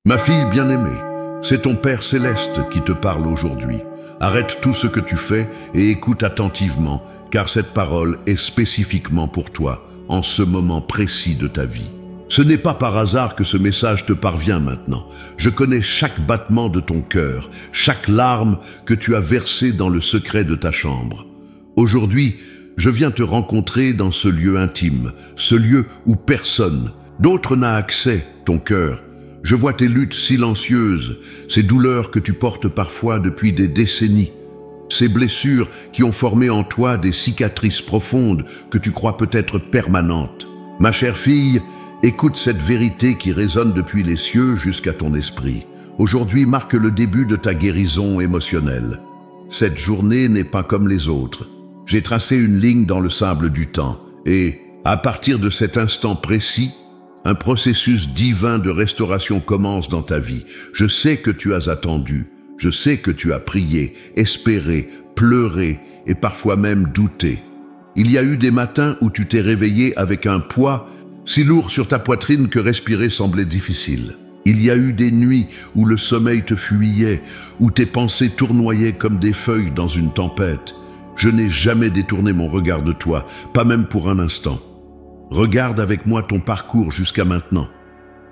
Ma fille bien-aimée, c'est ton Père céleste qui te parle aujourd'hui. Arrête tout ce que tu fais et écoute attentivement, car cette parole est spécifiquement pour toi, en ce moment précis de ta vie. Ce n'est pas par hasard que ce message te parvient maintenant. Je connais chaque battement de ton cœur, chaque larme que tu as versée dans le secret de ta chambre. Aujourd'hui, je viens te rencontrer dans ce lieu intime, ce lieu où personne, d'autre n'a accès, ton cœur. Je vois tes luttes silencieuses, ces douleurs que tu portes parfois depuis des décennies, ces blessures qui ont formé en toi des cicatrices profondes que tu crois peut-être permanentes. Ma chère fille, écoute cette vérité qui résonne depuis les cieux jusqu'à ton esprit. Aujourd'hui marque le début de ta guérison émotionnelle. Cette journée n'est pas comme les autres. J'ai tracé une ligne dans le sable du temps et, à partir de cet instant précis, un processus divin de restauration commence dans ta vie. Je sais que tu as attendu, je sais que tu as prié, espéré, pleuré et parfois même douté. Il y a eu des matins où tu t'es réveillé avec un poids si lourd sur ta poitrine que respirer semblait difficile. Il y a eu des nuits où le sommeil te fuyait, où tes pensées tournoyaient comme des feuilles dans une tempête. Je n'ai jamais détourné mon regard de toi, pas même pour un instant. Regarde avec moi ton parcours jusqu'à maintenant.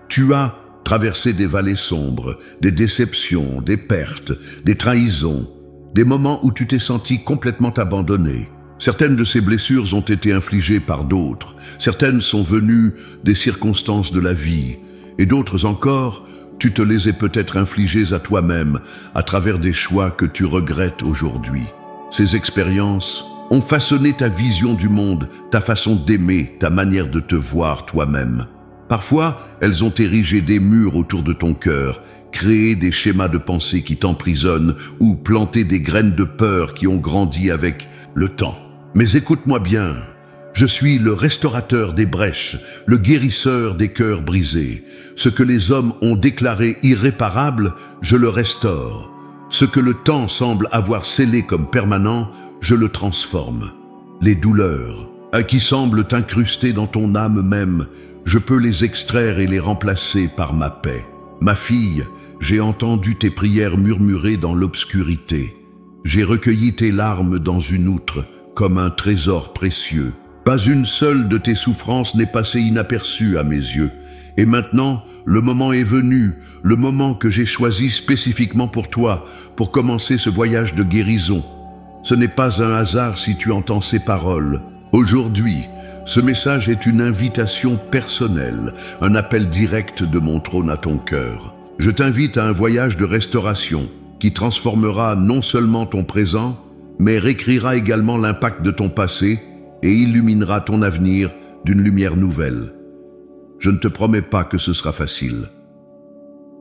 Tu as traversé des vallées sombres, des déceptions, des pertes, des trahisons, des moments où tu t'es senti complètement abandonné. Certaines de ces blessures ont été infligées par d'autres, certaines sont venues des circonstances de la vie, et d'autres encore, tu te les es peut-être infligées à toi-même à travers des choix que tu regrettes aujourd'hui. Ces expériences ont façonné ta vision du monde, ta façon d'aimer, ta manière de te voir toi-même. Parfois, elles ont érigé des murs autour de ton cœur, créé des schémas de pensée qui t'emprisonnent ou planté des graines de peur qui ont grandi avec le temps. Mais écoute-moi bien, je suis le restaurateur des brèches, le guérisseur des cœurs brisés. Ce que les hommes ont déclaré irréparable, je le restaure. Ce que le temps semble avoir scellé comme permanent, je le transforme. Les douleurs, qui semblent t'incruster dans ton âme même, je peux les extraire et les remplacer par ma paix. Ma fille, j'ai entendu tes prières murmurer dans l'obscurité. J'ai recueilli tes larmes dans une outre, comme un trésor précieux. Pas une seule de tes souffrances n'est passée inaperçue à mes yeux. Et maintenant, le moment est venu, le moment que j'ai choisi spécifiquement pour toi, pour commencer ce voyage de guérison. Ce n'est pas un hasard si tu entends ces paroles. Aujourd'hui, ce message est une invitation personnelle, un appel direct de mon trône à ton cœur. Je t'invite à un voyage de restauration qui transformera non seulement ton présent, mais réécrira également l'impact de ton passé et illuminera ton avenir d'une lumière nouvelle. Je ne te promets pas que ce sera facile.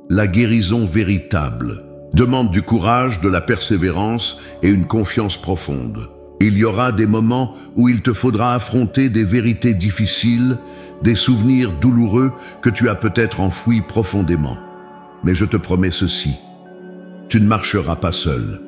La guérison véritable demande du courage, de la persévérance et une confiance profonde. Il y aura des moments où il te faudra affronter des vérités difficiles, des souvenirs douloureux que tu as peut-être enfouis profondément. Mais je te promets ceci, tu ne marcheras pas seul.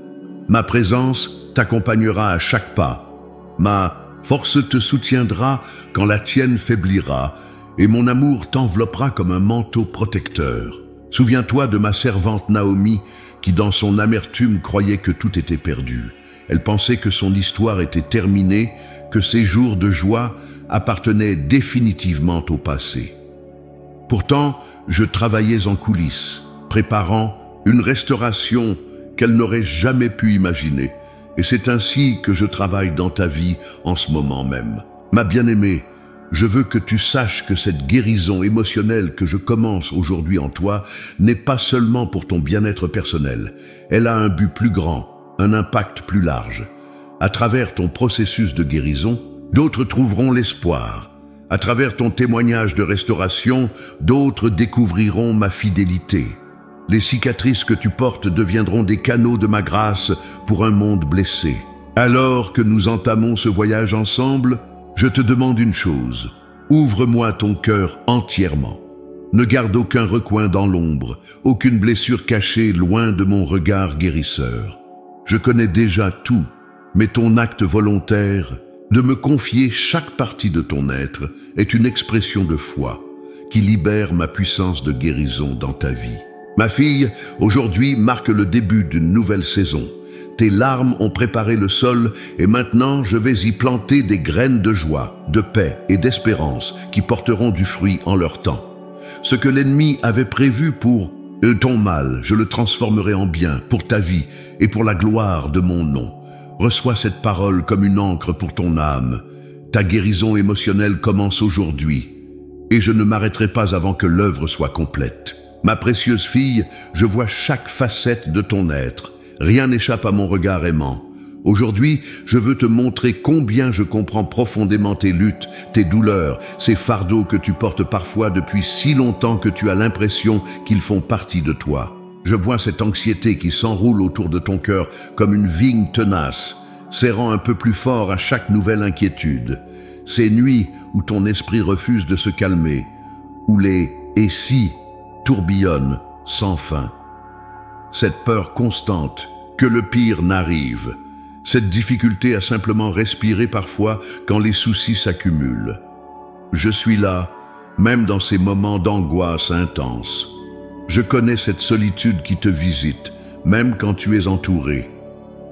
Ma présence t'accompagnera à chaque pas. Ma force te soutiendra quand la tienne faiblira et mon amour t'enveloppera comme un manteau protecteur. Souviens-toi de ma servante Naomi qui dans son amertume croyait que tout était perdu. Elle pensait que son histoire était terminée, que ses jours de joie appartenaient définitivement au passé. Pourtant, je travaillais en coulisses, préparant une restauration qu'elle n'aurait jamais pu imaginer. Et c'est ainsi que je travaille dans ta vie en ce moment même. Ma bien-aimée, je veux que tu saches que cette guérison émotionnelle que je commence aujourd'hui en toi n'est pas seulement pour ton bien-être personnel. Elle a un but plus grand, un impact plus large. À travers ton processus de guérison, d'autres trouveront l'espoir. À travers ton témoignage de restauration, d'autres découvriront ma fidélité. Les cicatrices que tu portes deviendront des canaux de ma grâce pour un monde blessé. Alors que nous entamons ce voyage ensemble, je te demande une chose. Ouvre-moi ton cœur entièrement. Ne garde aucun recoin dans l'ombre, aucune blessure cachée loin de mon regard guérisseur. Je connais déjà tout, mais ton acte volontaire de me confier chaque partie de ton être est une expression de foi qui libère ma puissance de guérison dans ta vie. Ma fille, aujourd'hui marque le début d'une nouvelle saison. Tes larmes ont préparé le sol et maintenant je vais y planter des graines de joie, de paix et d'espérance qui porteront du fruit en leur temps. Ce que l'ennemi avait prévu pour ton mal, je le transformerai en bien pour ta vie et pour la gloire de mon nom. Reçois cette parole comme une encre pour ton âme. Ta guérison émotionnelle commence aujourd'hui et je ne m'arrêterai pas avant que l'œuvre soit complète. Ma précieuse fille, je vois chaque facette de ton être. Rien n'échappe à mon regard aimant. Aujourd'hui, je veux te montrer combien je comprends profondément tes luttes, tes douleurs, ces fardeaux que tu portes parfois depuis si longtemps que tu as l'impression qu'ils font partie de toi. Je vois cette anxiété qui s'enroule autour de ton cœur comme une vigne tenace, serrant un peu plus fort à chaque nouvelle inquiétude. Ces nuits où ton esprit refuse de se calmer, où les « et si » tourbillonnent sans fin. Cette peur constante que le pire n'arrive, cette difficulté à simplement respirer parfois quand les soucis s'accumulent. Je suis là, même dans ces moments d'angoisse intense. Je connais cette solitude qui te visite, même quand tu es entouré.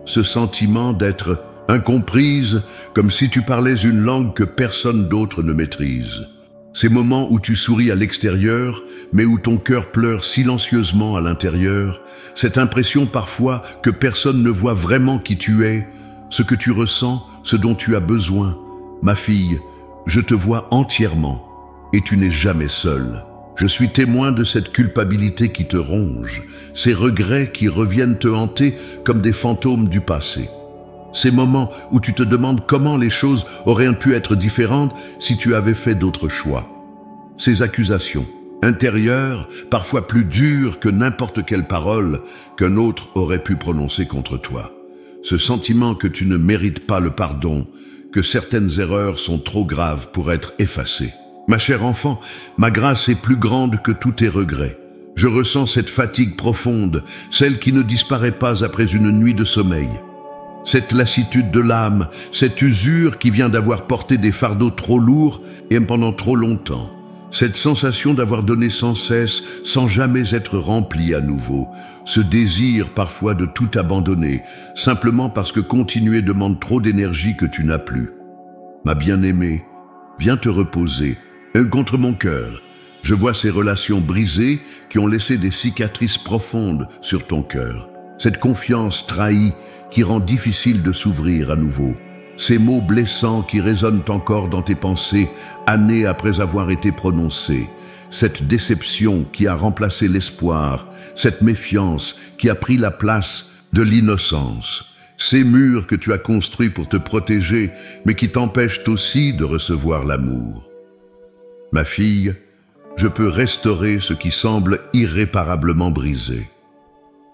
Ce sentiment d'être incomprise, comme si tu parlais une langue que personne d'autre ne maîtrise. Ces moments où tu souris à l'extérieur, mais où ton cœur pleure silencieusement à l'intérieur, cette impression parfois que personne ne voit vraiment qui tu es, ce que tu ressens, ce dont tu as besoin. Ma fille, je te vois entièrement et tu n'es jamais seule. Je suis témoin de cette culpabilité qui te ronge, ces regrets qui reviennent te hanter comme des fantômes du passé. Ces moments où tu te demandes comment les choses auraient pu être différentes si tu avais fait d'autres choix. Ces accusations intérieures, parfois plus dures que n'importe quelle parole qu'un autre aurait pu prononcer contre toi. Ce sentiment que tu ne mérites pas le pardon, que certaines erreurs sont trop graves pour être effacées. Ma chère enfant, ma grâce est plus grande que tous tes regrets. Je ressens cette fatigue profonde, celle qui ne disparaît pas après une nuit de sommeil. Cette lassitude de l'âme, cette usure qui vient d'avoir porté des fardeaux trop lourds et pendant trop longtemps. Cette sensation d'avoir donné sans cesse, sans jamais être rempli à nouveau. Ce désir parfois de tout abandonner, simplement parce que continuer demande trop d'énergie que tu n'as plus. Ma bien-aimée, viens te reposer, contre mon cœur. Je vois ces relations brisées qui ont laissé des cicatrices profondes sur ton cœur. Cette confiance trahie qui rend difficile de s'ouvrir à nouveau. Ces mots blessants qui résonnent encore dans tes pensées, années après avoir été prononcés. Cette déception qui a remplacé l'espoir, cette méfiance qui a pris la place de l'innocence. Ces murs que tu as construits pour te protéger, mais qui t'empêchent aussi de recevoir l'amour. Ma fille, je peux restaurer ce qui semble irréparablement brisé.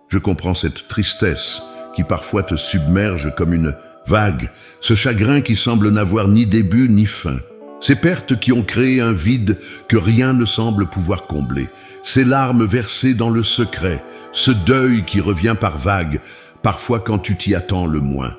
Je comprends cette tristesse qui parfois te submerge comme une vague, ce chagrin qui semble n'avoir ni début ni fin. Ces pertes qui ont créé un vide que rien ne semble pouvoir combler. Ces larmes versées dans le secret, ce deuil qui revient par vagues, parfois quand tu t'y attends le moins.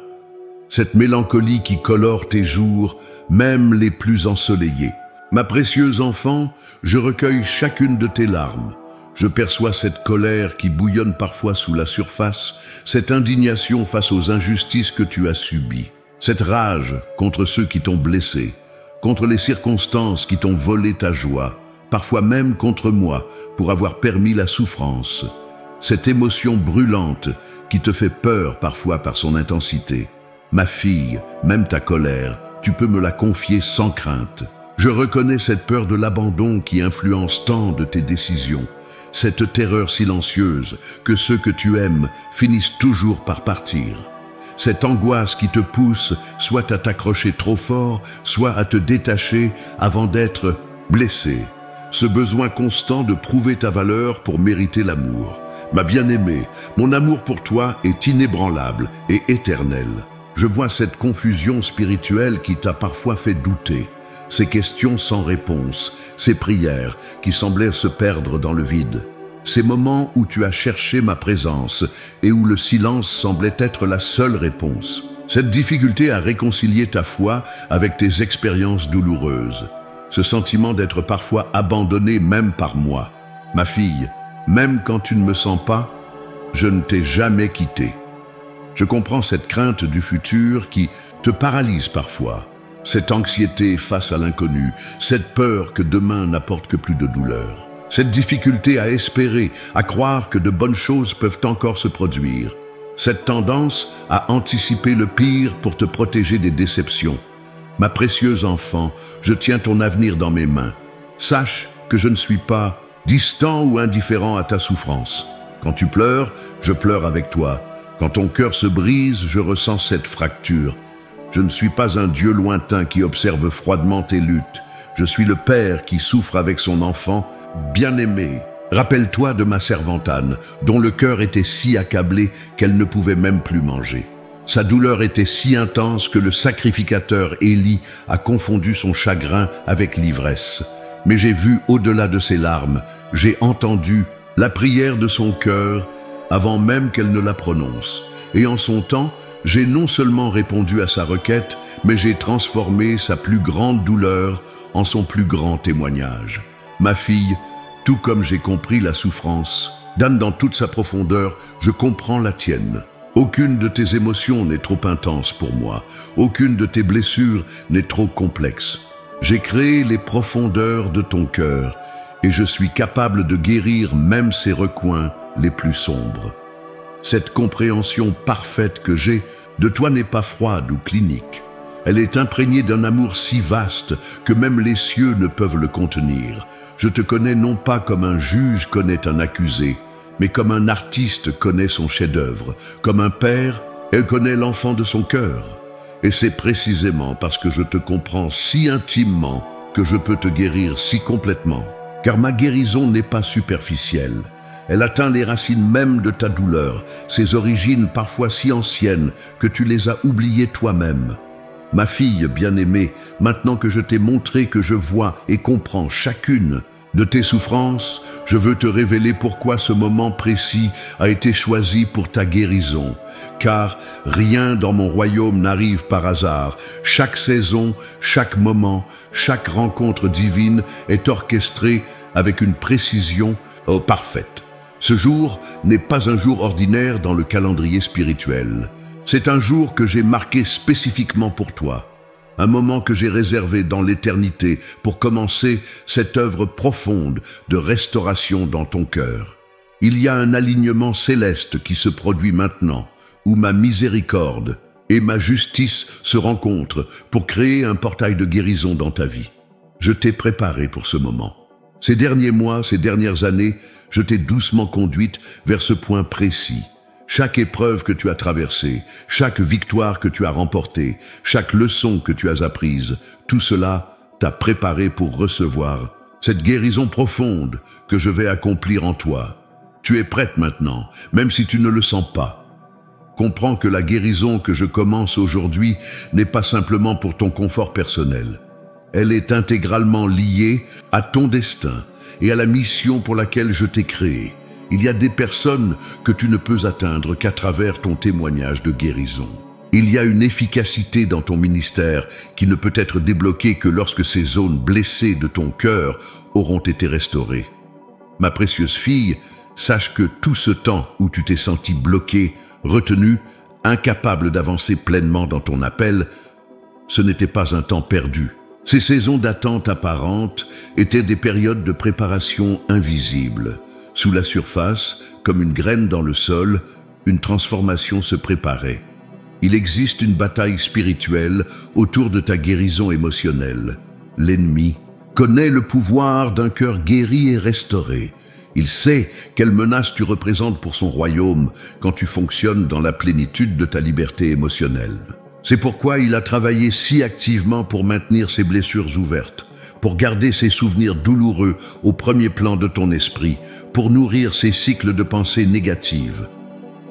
Cette mélancolie qui colore tes jours, même les plus ensoleillés. Ma précieuse enfant, je recueille chacune de tes larmes. Je perçois cette colère qui bouillonne parfois sous la surface, cette indignation face aux injustices que tu as subies, cette rage contre ceux qui t'ont blessé, contre les circonstances qui t'ont volé ta joie, parfois même contre moi pour avoir permis la souffrance, cette émotion brûlante qui te fait peur parfois par son intensité. Ma fille, même ta colère, tu peux me la confier sans crainte. Je reconnais cette peur de l'abandon qui influence tant de tes décisions, cette terreur silencieuse que ceux que tu aimes finissent toujours par partir. Cette angoisse qui te pousse soit à t'accrocher trop fort, soit à te détacher avant d'être blessé. Ce besoin constant de prouver ta valeur pour mériter l'amour. Ma bien-aimée, mon amour pour toi est inébranlable et éternel. Je vois cette confusion spirituelle qui t'a parfois fait douter. Ces questions sans réponse, ces prières qui semblaient se perdre dans le vide. Ces moments où tu as cherché ma présence et où le silence semblait être la seule réponse. Cette difficulté à réconcilier ta foi avec tes expériences douloureuses. Ce sentiment d'être parfois abandonné même par moi. Ma fille, Même quand tu ne me sens pas, je ne t'ai jamais quitté. Je comprends cette crainte du futur qui te paralyse parfois, cette anxiété face à l'inconnu, cette peur que demain n'apporte que plus de douleur, cette difficulté à espérer, à croire que de bonnes choses peuvent encore se produire, cette tendance à anticiper le pire pour te protéger des déceptions. Ma précieuse enfant, je tiens ton avenir dans mes mains. Sache que je ne suis pas distant ou indifférent à ta souffrance. Quand tu pleures, je pleure avec toi. Quand ton cœur se brise, je ressens cette fracture. Je ne suis pas un Dieu lointain qui observe froidement tes luttes. Je suis le Père qui souffre avec son enfant, bien-aimé. Rappelle-toi de ma servante Anne, dont le cœur était si accablé qu'elle ne pouvait même plus manger. Sa douleur était si intense que le sacrificateur Élie a confondu son chagrin avec l'ivresse. Mais j'ai vu au-delà de ses larmes, j'ai entendu la prière de son cœur avant même qu'elle ne la prononce. Et en son temps, j'ai non seulement répondu à sa requête, mais j'ai transformé sa plus grande douleur en son plus grand témoignage. Ma fille, tout comme j'ai compris la souffrance d'Anne dans toute sa profondeur, je comprends la tienne. Aucune de tes émotions n'est trop intense pour moi. Aucune de tes blessures n'est trop complexe. J'ai créé les profondeurs de ton cœur et je suis capable de guérir même ses recoins les plus sombres. Cette compréhension parfaite que j'ai de toi n'est pas froide ou clinique. Elle est imprégnée d'un amour si vaste que même les cieux ne peuvent le contenir. Je te connais non pas comme un juge connaît un accusé, mais comme un artiste connaît son chef-d'œuvre. Comme un père, elle connaît l'enfant de son cœur. Et c'est précisément parce que je te comprends si intimement que je peux te guérir si complètement. Car ma guérison n'est pas superficielle. Elle atteint les racines même de ta douleur, ses origines parfois si anciennes que tu les as oubliées toi-même. Ma fille bien-aimée, maintenant que je t'ai montré que je vois et comprends chacune de tes souffrances, je veux te révéler pourquoi ce moment précis a été choisi pour ta guérison. Car rien dans mon royaume n'arrive par hasard. Chaque saison, chaque moment, chaque rencontre divine est orchestrée avec une précision parfaite. Ce jour n'est pas un jour ordinaire dans le calendrier spirituel. C'est un jour que j'ai marqué spécifiquement pour toi. Un moment que j'ai réservé dans l'éternité pour commencer cette œuvre profonde de restauration dans ton cœur. Il y a un alignement céleste qui se produit maintenant, où ma miséricorde et ma justice se rencontrent pour créer un portail de guérison dans ta vie. Je t'ai préparé pour ce moment. Ces derniers mois, ces dernières années, je t'ai doucement conduite vers ce point précis. Chaque épreuve que tu as traversée, chaque victoire que tu as remportée, chaque leçon que tu as apprise, tout cela t'a préparé pour recevoir cette guérison profonde que je vais accomplir en toi. Tu es prête maintenant, même si tu ne le sens pas. Comprends que la guérison que je commence aujourd'hui n'est pas simplement pour ton confort personnel. Elle est intégralement liée à ton destin et à la mission pour laquelle je t'ai créé. Il y a des personnes que tu ne peux atteindre qu'à travers ton témoignage de guérison. Il y a une efficacité dans ton ministère qui ne peut être débloquée que lorsque ces zones blessées de ton cœur auront été restaurées. Ma précieuse fille, sache que tout ce temps où tu t'es sentie bloquée, retenue, incapable d'avancer pleinement dans ton appel, ce n'était pas un temps perdu. Ces saisons d'attente apparente étaient des périodes de préparation invisibles. Sous la surface, comme une graine dans le sol, une transformation se préparait. Il existe une bataille spirituelle autour de ta guérison émotionnelle. L'ennemi connaît le pouvoir d'un cœur guéri et restauré. Il sait quelle menace tu représentes pour son royaume quand tu fonctionnes dans la plénitude de ta liberté émotionnelle. C'est pourquoi il a travaillé si activement pour maintenir ses blessures ouvertes, pour garder ses souvenirs douloureux au premier plan de ton esprit, pour nourrir ses cycles de pensées négatives.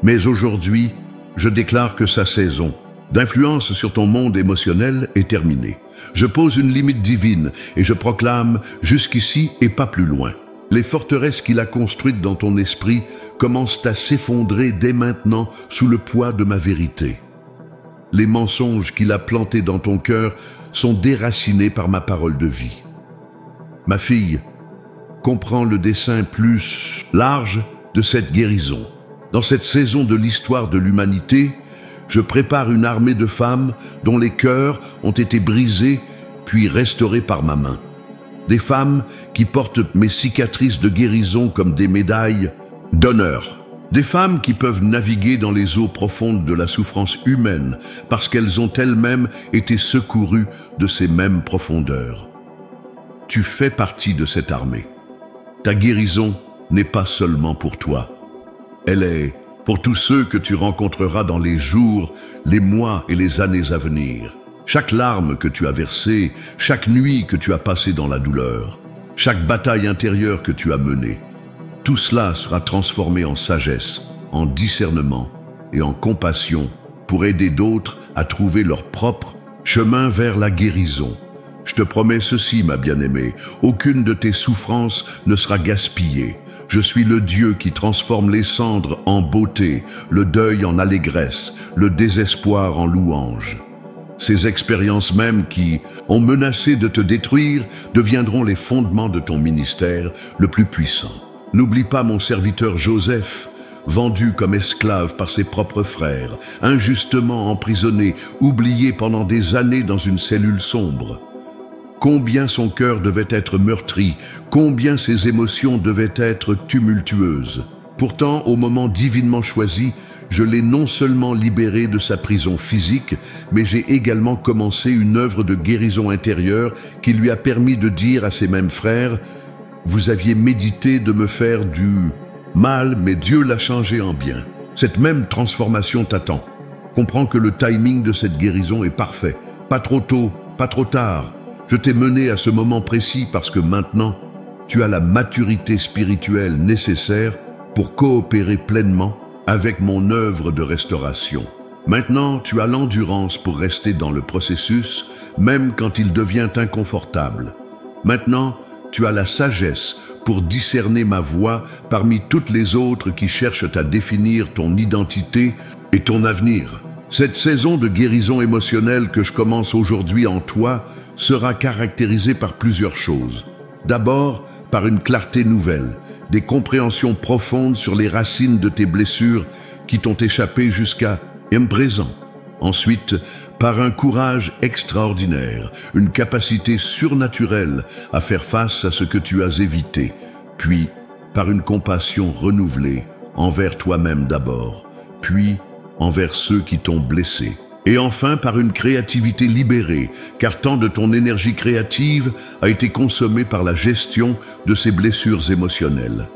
Mais aujourd'hui, je déclare que sa saison d'influence sur ton monde émotionnel est terminée. Je pose une limite divine et je proclame jusqu'ici et pas plus loin. Les forteresses qu'il a construites dans ton esprit commencent à s'effondrer dès maintenant sous le poids de ma vérité. Les mensonges qu'il a plantés dans ton cœur sont déracinés par ma parole de vie. Ma fille, comprends le dessein plus large de cette guérison. Dans cette saison de l'histoire de l'humanité, je prépare une armée de femmes dont les cœurs ont été brisés puis restaurés par ma main. Des femmes qui portent mes cicatrices de guérison comme des médailles d'honneur. Des femmes qui peuvent naviguer dans les eaux profondes de la souffrance humaine parce qu'elles ont elles-mêmes été secourues de ces mêmes profondeurs. Tu fais partie de cette armée. Ta guérison n'est pas seulement pour toi. Elle est pour tous ceux que tu rencontreras dans les jours, les mois et les années à venir. Chaque larme que tu as versée, chaque nuit que tu as passée dans la douleur, chaque bataille intérieure que tu as menée, tout cela sera transformé en sagesse, en discernement et en compassion pour aider d'autres à trouver leur propre chemin vers la guérison. Je te promets ceci, ma bien-aimée, aucune de tes souffrances ne sera gaspillée. Je suis le Dieu qui transforme les cendres en beauté, le deuil en allégresse, le désespoir en louange. Ces expériences mêmes qui ont menacé de te détruire deviendront les fondements de ton ministère le plus puissant. N'oublie pas mon serviteur Joseph, vendu comme esclave par ses propres frères, injustement emprisonné, oublié pendant des années dans une cellule sombre. Combien son cœur devait être meurtri, combien ses émotions devaient être tumultueuses. Pourtant, au moment divinement choisi, je l'ai non seulement libéré de sa prison physique, mais j'ai également commencé une œuvre de guérison intérieure qui lui a permis de dire à ses mêmes frères « Vous aviez médité de me faire du mal, mais Dieu l'a changé en bien. » Cette même transformation t'attend. Comprends que le timing de cette guérison est parfait. Pas trop tôt, pas trop tard. Je t'ai mené à ce moment précis parce que maintenant, tu as la maturité spirituelle nécessaire pour coopérer pleinement avec mon œuvre de restauration. Maintenant, tu as l'endurance pour rester dans le processus, même quand il devient inconfortable. Maintenant, tu as la sagesse pour discerner ma voix parmi toutes les autres qui cherchent à définir ton identité et ton avenir. Cette saison de guérison émotionnelle que je commence aujourd'hui en toi sera caractérisée par plusieurs choses. D'abord, par une clarté nouvelle, des compréhensions profondes sur les racines de tes blessures qui t'ont échappé jusqu'à présent. Ensuite, par un courage extraordinaire, une capacité surnaturelle à faire face à ce que tu as évité. Puis, par une compassion renouvelée envers toi-même d'abord, puis envers ceux qui t'ont blessé. Et enfin, par une créativité libérée, car tant de ton énergie créative a été consommée par la gestion de ces blessures émotionnelles.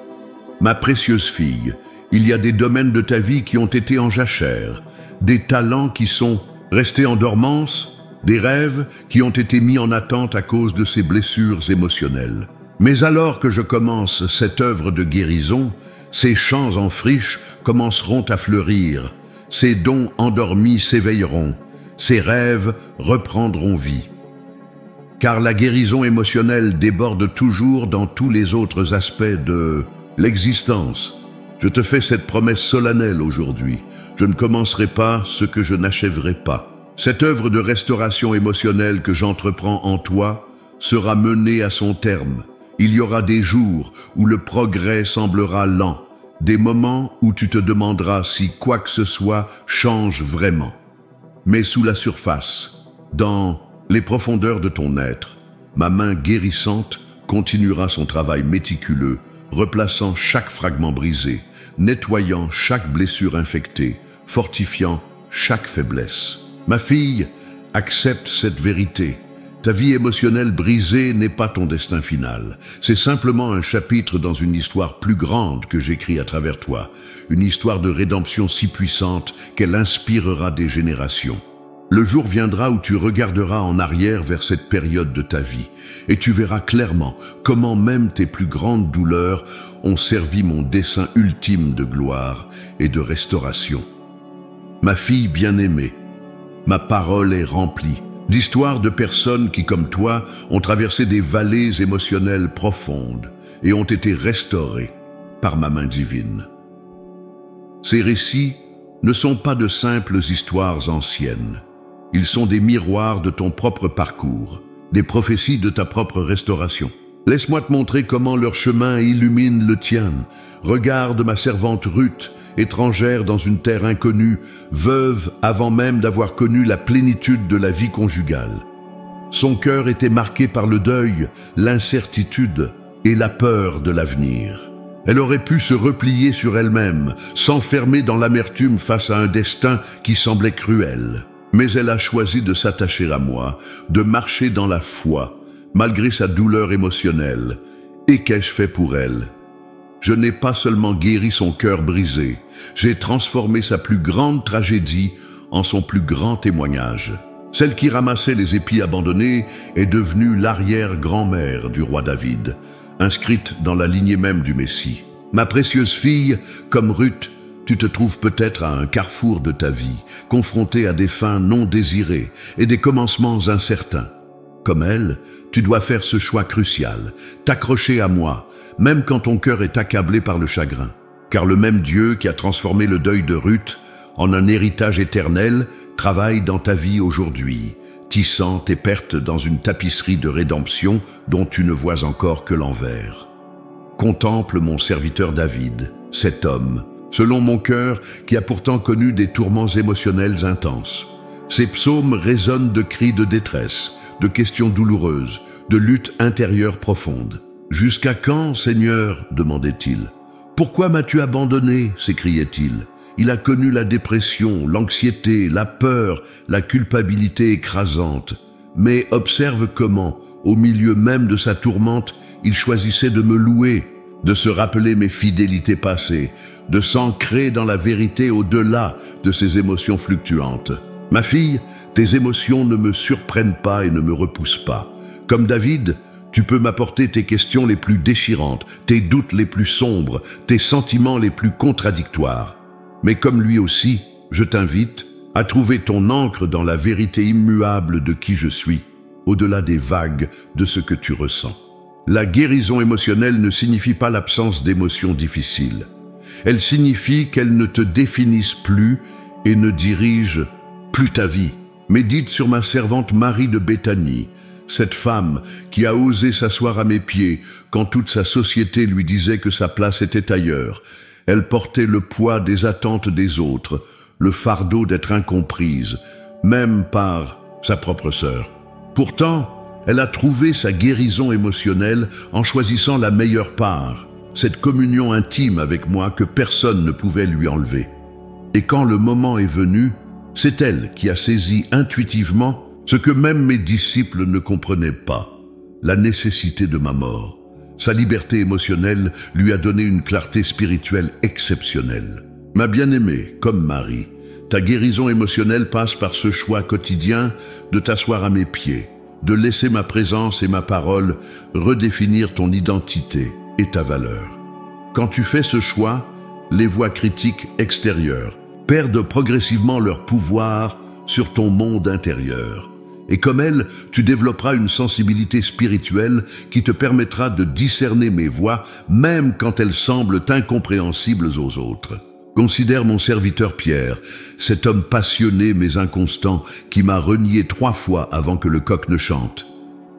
Ma précieuse fille, il y a des domaines de ta vie qui ont été en jachère, des talents qui sont restés en dormance, des rêves qui ont été mis en attente à cause de ces blessures émotionnelles. Mais alors que je commence cette œuvre de guérison, ces champs en friche commenceront à fleurir. Ces dons endormis s'éveilleront, ces rêves reprendront vie. Car la guérison émotionnelle déborde toujours dans tous les autres aspects de l'existence. Je te fais cette promesse solennelle aujourd'hui. Je ne commencerai pas ce que je n'achèverai pas. Cette œuvre de restauration émotionnelle que j'entreprends en toi sera menée à son terme. Il y aura des jours où le progrès semblera lent. Des moments où tu te demanderas si quoi que ce soit change vraiment. Mais sous la surface, dans les profondeurs de ton être, ma main guérissante continuera son travail méticuleux, replaçant chaque fragment brisé, nettoyant chaque blessure infectée, fortifiant chaque faiblesse. Ma fille, accepte cette vérité. Ta vie émotionnelle brisée n'est pas ton destin final. C'est simplement un chapitre dans une histoire plus grande que j'écris à travers toi. Une histoire de rédemption si puissante qu'elle inspirera des générations. Le jour viendra où tu regarderas en arrière vers cette période de ta vie et tu verras clairement comment même tes plus grandes douleurs ont servi mon dessein ultime de gloire et de restauration. Ma fille bien-aimée, ma parole est remplie d'histoires de personnes qui, comme toi, ont traversé des vallées émotionnelles profondes et ont été restaurées par ma main divine. Ces récits ne sont pas de simples histoires anciennes. Ils sont des miroirs de ton propre parcours, des prophéties de ta propre restauration. Laisse-moi te montrer comment leur chemin illumine le tien. Regarde ma servante Ruth, étrangère dans une terre inconnue, veuve avant même d'avoir connu la plénitude de la vie conjugale. Son cœur était marqué par le deuil, l'incertitude et la peur de l'avenir. Elle aurait pu se replier sur elle-même, s'enfermer dans l'amertume face à un destin qui semblait cruel. Mais elle a choisi de s'attacher à moi, de marcher dans la foi, malgré sa douleur émotionnelle. Et qu'ai-je fait pour elle? Je n'ai pas seulement guéri son cœur brisé, j'ai transformé sa plus grande tragédie en son plus grand témoignage. Celle qui ramassait les épis abandonnés est devenue l'arrière-grand-mère du roi David, inscrite dans la lignée même du Messie. Ma précieuse fille, comme Ruth, tu te trouves peut-être à un carrefour de ta vie, confrontée à des fins non désirées et des commencements incertains. Comme elle, tu dois faire ce choix crucial, t'accrocher à moi, même quand ton cœur est accablé par le chagrin. Car le même Dieu qui a transformé le deuil de Ruth en un héritage éternel travaille dans ta vie aujourd'hui, tissant tes pertes dans une tapisserie de rédemption dont tu ne vois encore que l'envers. Contemple mon serviteur David, cet homme, selon mon cœur qui a pourtant connu des tourments émotionnels intenses. Ses psaumes résonnent de cris de détresse, de questions douloureuses, de luttes intérieures profondes. « Jusqu'à quand, Seigneur ?» demandait-il. « Pourquoi m'as-tu abandonné ?» s'écriait-il. Il a connu la dépression, l'anxiété, la peur, la culpabilité écrasante. Mais observe comment, au milieu même de sa tourmente, il choisissait de me louer, de se rappeler mes fidélités passées, de s'ancrer dans la vérité au-delà de ses émotions fluctuantes. Ma fille, tes émotions ne me surprennent pas et ne me repoussent pas. Comme David, tu peux m'apporter tes questions les plus déchirantes, tes doutes les plus sombres, tes sentiments les plus contradictoires. Mais comme lui aussi, je t'invite à trouver ton ancre dans la vérité immuable de qui je suis, au-delà des vagues de ce que tu ressens. La guérison émotionnelle ne signifie pas l'absence d'émotions difficiles. Elle signifie qu'elles ne te définissent plus et ne dirigent plus ta vie. Médite sur ma servante Marie de Béthanie, cette femme qui a osé s'asseoir à mes pieds quand toute sa société lui disait que sa place était ailleurs. Elle portait le poids des attentes des autres, le fardeau d'être incomprise, même par sa propre sœur. Pourtant, elle a trouvé sa guérison émotionnelle en choisissant la meilleure part, cette communion intime avec moi que personne ne pouvait lui enlever. Et quand le moment est venu, c'est elle qui a saisi intuitivement ce que même mes disciples ne comprenaient pas, la nécessité de ma mort. Sa liberté émotionnelle lui a donné une clarté spirituelle exceptionnelle. Ma bien-aimée, comme Marie, ta guérison émotionnelle passe par ce choix quotidien de t'asseoir à mes pieds, de laisser ma présence et ma parole redéfinir ton identité et ta valeur. Quand tu fais ce choix, les voix critiques extérieures perdent progressivement leur pouvoir sur ton monde intérieur. Et comme elle, tu développeras une sensibilité spirituelle qui te permettra de discerner mes voix, même quand elles semblent incompréhensibles aux autres. Considère mon serviteur Pierre, cet homme passionné mais inconstant qui m'a renié 3 fois avant que le coq ne chante.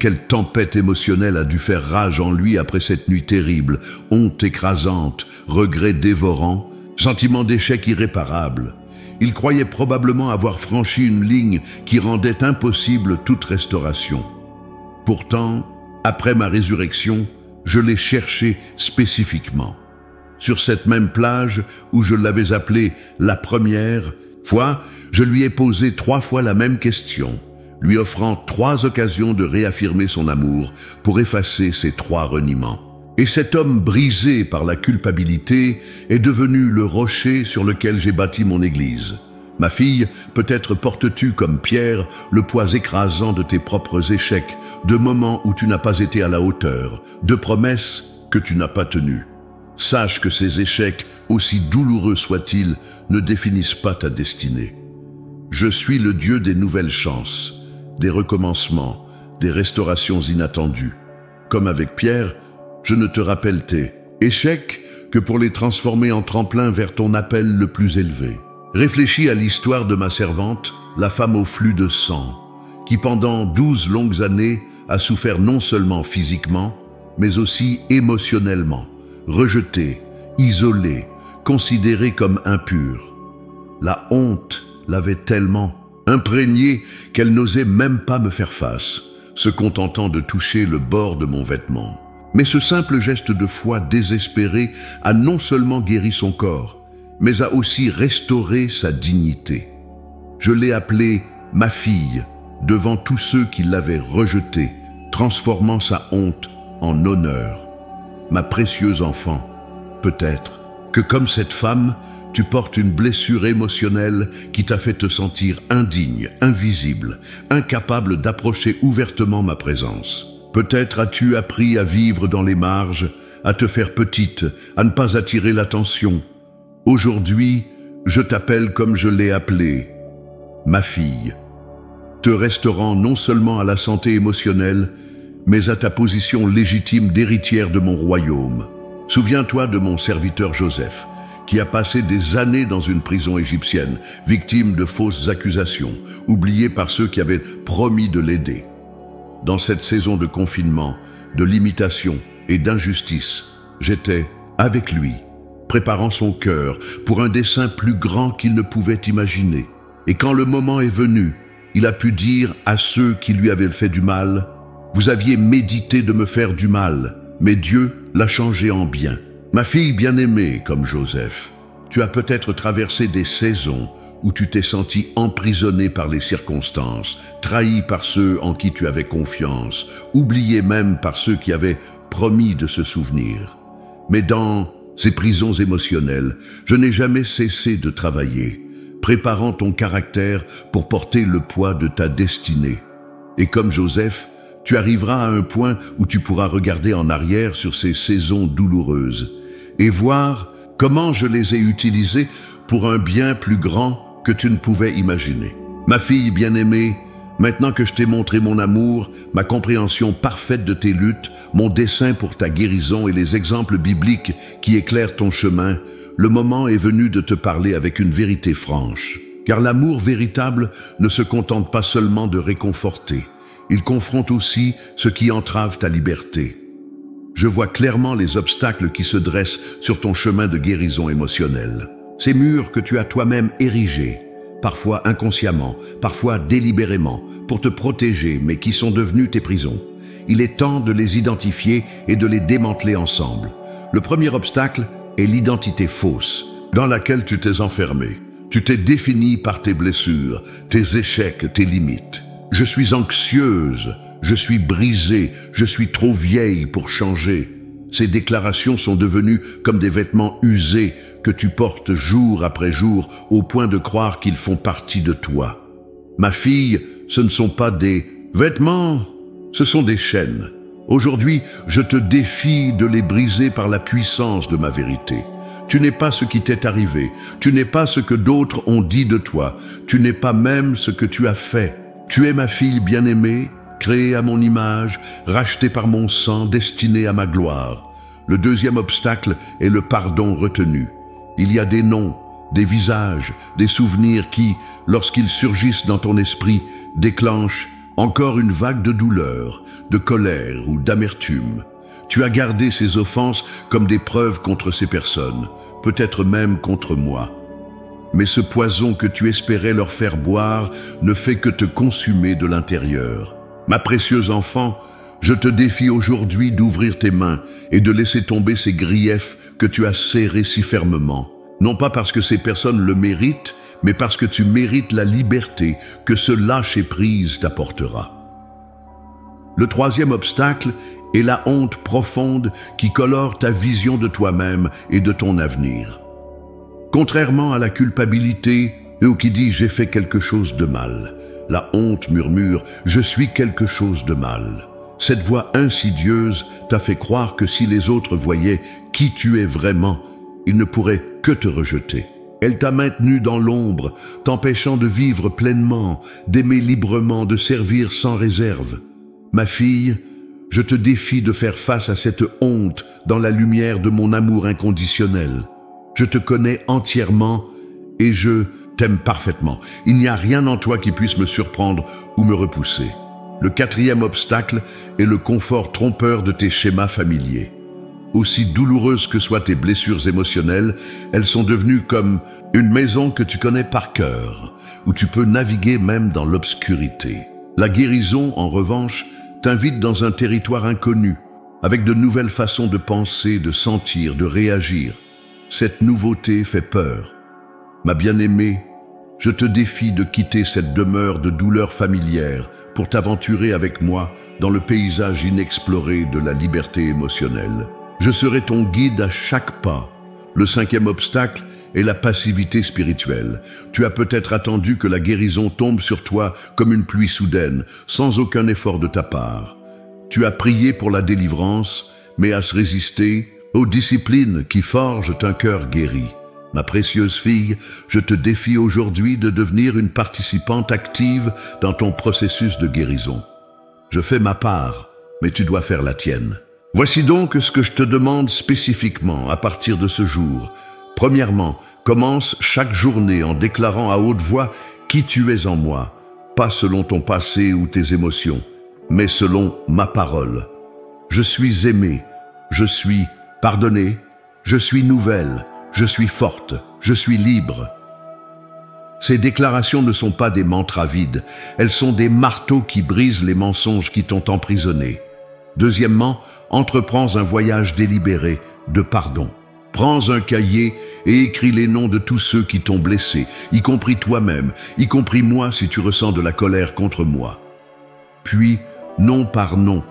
Quelle tempête émotionnelle a dû faire rage en lui après cette nuit terrible, honte écrasante, regret dévorant, sentiment d'échec irréparable. Il croyait probablement avoir franchi une ligne qui rendait impossible toute restauration. Pourtant, après ma résurrection, je l'ai cherché spécifiquement. Sur cette même plage où je l'avais appelé la première fois, je lui ai posé 3 fois la même question, lui offrant 3 occasions de réaffirmer son amour pour effacer ces 3 reniements. Et cet homme brisé par la culpabilité est devenu le rocher sur lequel j'ai bâti mon église. Ma fille, peut-être portes-tu comme Pierre le poids écrasant de tes propres échecs, de moments où tu n'as pas été à la hauteur, de promesses que tu n'as pas tenues. Sache que ces échecs, aussi douloureux soient-ils, ne définissent pas ta destinée. Je suis le Dieu des nouvelles chances, des recommencements, des restaurations inattendues. Comme avec Pierre, je ne te rappelle tes échecs que pour les transformer en tremplin vers ton appel le plus élevé. Réfléchis à l'histoire de ma servante, la femme au flux de sang, qui pendant 12 longues années a souffert non seulement physiquement, mais aussi émotionnellement, rejetée, isolée, considérée comme impure. La honte l'avait tellement imprégnée qu'elle n'osait même pas me faire face, se contentant de toucher le bord de mon vêtement. Mais ce simple geste de foi désespéré a non seulement guéri son corps, mais a aussi restauré sa dignité. Je l'ai appelée ma fille devant tous ceux qui l'avaient rejetée, transformant sa honte en honneur. Ma précieuse enfant, peut-être que comme cette femme, tu portes une blessure émotionnelle qui t'a fait te sentir indigne, invisible, incapable d'approcher ouvertement ma présence. Peut-être as-tu appris à vivre dans les marges, à te faire petite, à ne pas attirer l'attention. Aujourd'hui, je t'appelle comme je l'ai appelée, ma fille, te restaurant non seulement à la santé émotionnelle, mais à ta position légitime d'héritière de mon royaume. Souviens-toi de mon serviteur Joseph, qui a passé des années dans une prison égyptienne, victime de fausses accusations, oublié par ceux qui avaient promis de l'aider. Dans cette saison de confinement, de limitation et d'injustice, j'étais avec lui, préparant son cœur pour un dessein plus grand qu'il ne pouvait imaginer. Et quand le moment est venu, il a pu dire à ceux qui lui avaient fait du mal, « Vous aviez médité de me faire du mal, mais Dieu l'a changé en bien. » Ma fille bien-aimée comme Joseph, tu as peut-être traversé des saisons où tu t'es senti emprisonné par les circonstances, trahi par ceux en qui tu avais confiance, oublié même par ceux qui avaient promis de se souvenir. Mais dans ces prisons émotionnelles, je n'ai jamais cessé de travailler, préparant ton caractère pour porter le poids de ta destinée. Et comme Joseph, tu arriveras à un point où tu pourras regarder en arrière sur ces saisons douloureuses et voir comment je les ai utilisées pour un bien plus grand que tu ne pouvais imaginer. Ma fille bien-aimée, maintenant que je t'ai montré mon amour, ma compréhension parfaite de tes luttes, mon dessein pour ta guérison et les exemples bibliques qui éclairent ton chemin, le moment est venu de te parler avec une vérité franche. Car l'amour véritable ne se contente pas seulement de réconforter, il confronte aussi ce qui entrave ta liberté. Je vois clairement les obstacles qui se dressent sur ton chemin de guérison émotionnelle. Ces murs que tu as toi-même érigés, parfois inconsciemment, parfois délibérément, pour te protéger, mais qui sont devenus tes prisons. Il est temps de les identifier et de les démanteler ensemble. Le premier obstacle est l'identité fausse, dans laquelle tu t'es enfermé. Tu t'es défini par tes blessures, tes échecs, tes limites. Je suis anxieuse, je suis brisée, je suis trop vieille pour changer. Ces déclarations sont devenues comme des vêtements usés que tu portes jour après jour au point de croire qu'ils font partie de toi. Ma fille, ce ne sont pas des vêtements, ce sont des chaînes. Aujourd'hui, je te défie de les briser par la puissance de ma vérité. Tu n'es pas ce qui t'est arrivé, tu n'es pas ce que d'autres ont dit de toi, tu n'es pas même ce que tu as fait. Tu es ma fille bien-aimée, créée à mon image, rachetée par mon sang, destinée à ma gloire. Le deuxième obstacle est le pardon retenu. Il y a des noms, des visages, des souvenirs qui, lorsqu'ils surgissent dans ton esprit, déclenchent encore une vague de douleur, de colère ou d'amertume. Tu as gardé ces offenses comme des preuves contre ces personnes, peut-être même contre moi. Mais ce poison que tu espérais leur faire boire ne fait que te consumer de l'intérieur. Ma précieuse enfant, je te défie aujourd'hui d'ouvrir tes mains et de laisser tomber ces griefs que tu as serrés si fermement. Non pas parce que ces personnes le méritent, mais parce que tu mérites la liberté que ce lâcher-prise t'apportera. Le troisième obstacle est la honte profonde qui colore ta vision de toi-même et de ton avenir. Contrairement à la culpabilité ou qui dit « j'ai fait quelque chose de mal », la honte murmure « je suis quelque chose de mal ». Cette voix insidieuse t'a fait croire que si les autres voyaient qui tu es vraiment, ils ne pourraient que te rejeter. Elle t'a maintenu dans l'ombre, t'empêchant de vivre pleinement, d'aimer librement, de servir sans réserve. Ma fille, je te défie de faire face à cette honte dans la lumière de mon amour inconditionnel. Je te connais entièrement et je t'aime parfaitement. Il n'y a rien en toi qui puisse me surprendre ou me repousser. Le quatrième obstacle est le confort trompeur de tes schémas familiers. Aussi douloureuses que soient tes blessures émotionnelles, elles sont devenues comme une maison que tu connais par cœur, où tu peux naviguer même dans l'obscurité. La guérison, en revanche, t'invite dans un territoire inconnu, avec de nouvelles façons de penser, de sentir, de réagir. Cette nouveauté fait peur. Ma bien-aimée, je te défie de quitter cette demeure de douleur familière pour t'aventurer avec moi dans le paysage inexploré de la liberté émotionnelle. Je serai ton guide à chaque pas. Le cinquième obstacle est la passivité spirituelle. Tu as peut-être attendu que la guérison tombe sur toi comme une pluie soudaine, sans aucun effort de ta part. Tu as prié pour la délivrance, mais à se résister aux disciplines qui forgent un cœur guéri. Ma précieuse fille, je te défie aujourd'hui de devenir une participante active dans ton processus de guérison. Je fais ma part, mais tu dois faire la tienne. Voici donc ce que je te demande spécifiquement à partir de ce jour. Premièrement, commence chaque journée en déclarant à haute voix qui tu es en moi, pas selon ton passé ou tes émotions, mais selon ma parole. Je suis aimée, je suis pardonnée, je suis nouvelle, je suis forte, je suis libre. Ces déclarations ne sont pas des mantras vides, elles sont des marteaux qui brisent les mensonges qui t'ont emprisonné. Deuxièmement, entreprends un voyage délibéré de pardon. Prends un cahier et écris les noms de tous ceux qui t'ont blessé, y compris toi-même, y compris moi si tu ressens de la colère contre moi. Puis, nom par nom,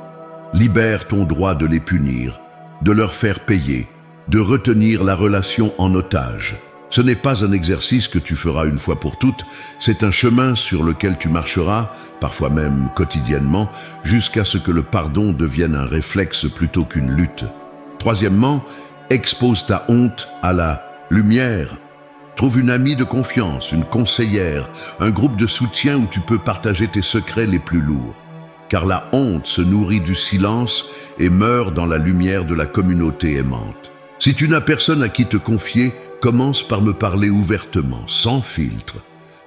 libère ton droit de les punir, de leur faire payer, de retenir la relation en otage. Ce n'est pas un exercice que tu feras une fois pour toutes, c'est un chemin sur lequel tu marcheras, parfois même quotidiennement, jusqu'à ce que le pardon devienne un réflexe plutôt qu'une lutte. Troisièmement, expose ta honte à la lumière. Trouve une amie de confiance, une conseillère, un groupe de soutien où tu peux partager tes secrets les plus lourds. Car la honte se nourrit du silence et meurt dans la lumière de la communauté aimante. Si tu n'as personne à qui te confier, commence par me parler ouvertement, sans filtre,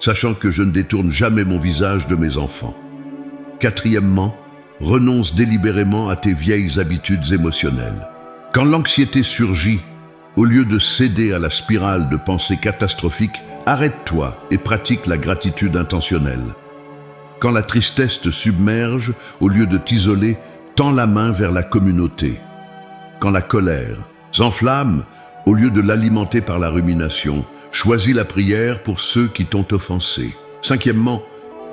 sachant que je ne détourne jamais mon visage de mes enfants. Quatrièmement, renonce délibérément à tes vieilles habitudes émotionnelles. Quand l'anxiété surgit, au lieu de céder à la spirale de pensées catastrophiques, arrête-toi et pratique la gratitude intentionnelle. Quand la tristesse te submerge, au lieu de t'isoler, tends la main vers la communauté. Quand la colère s'enflamme, au lieu de l'alimenter par la rumination, choisis la prière pour ceux qui t'ont offensé. Cinquièmement,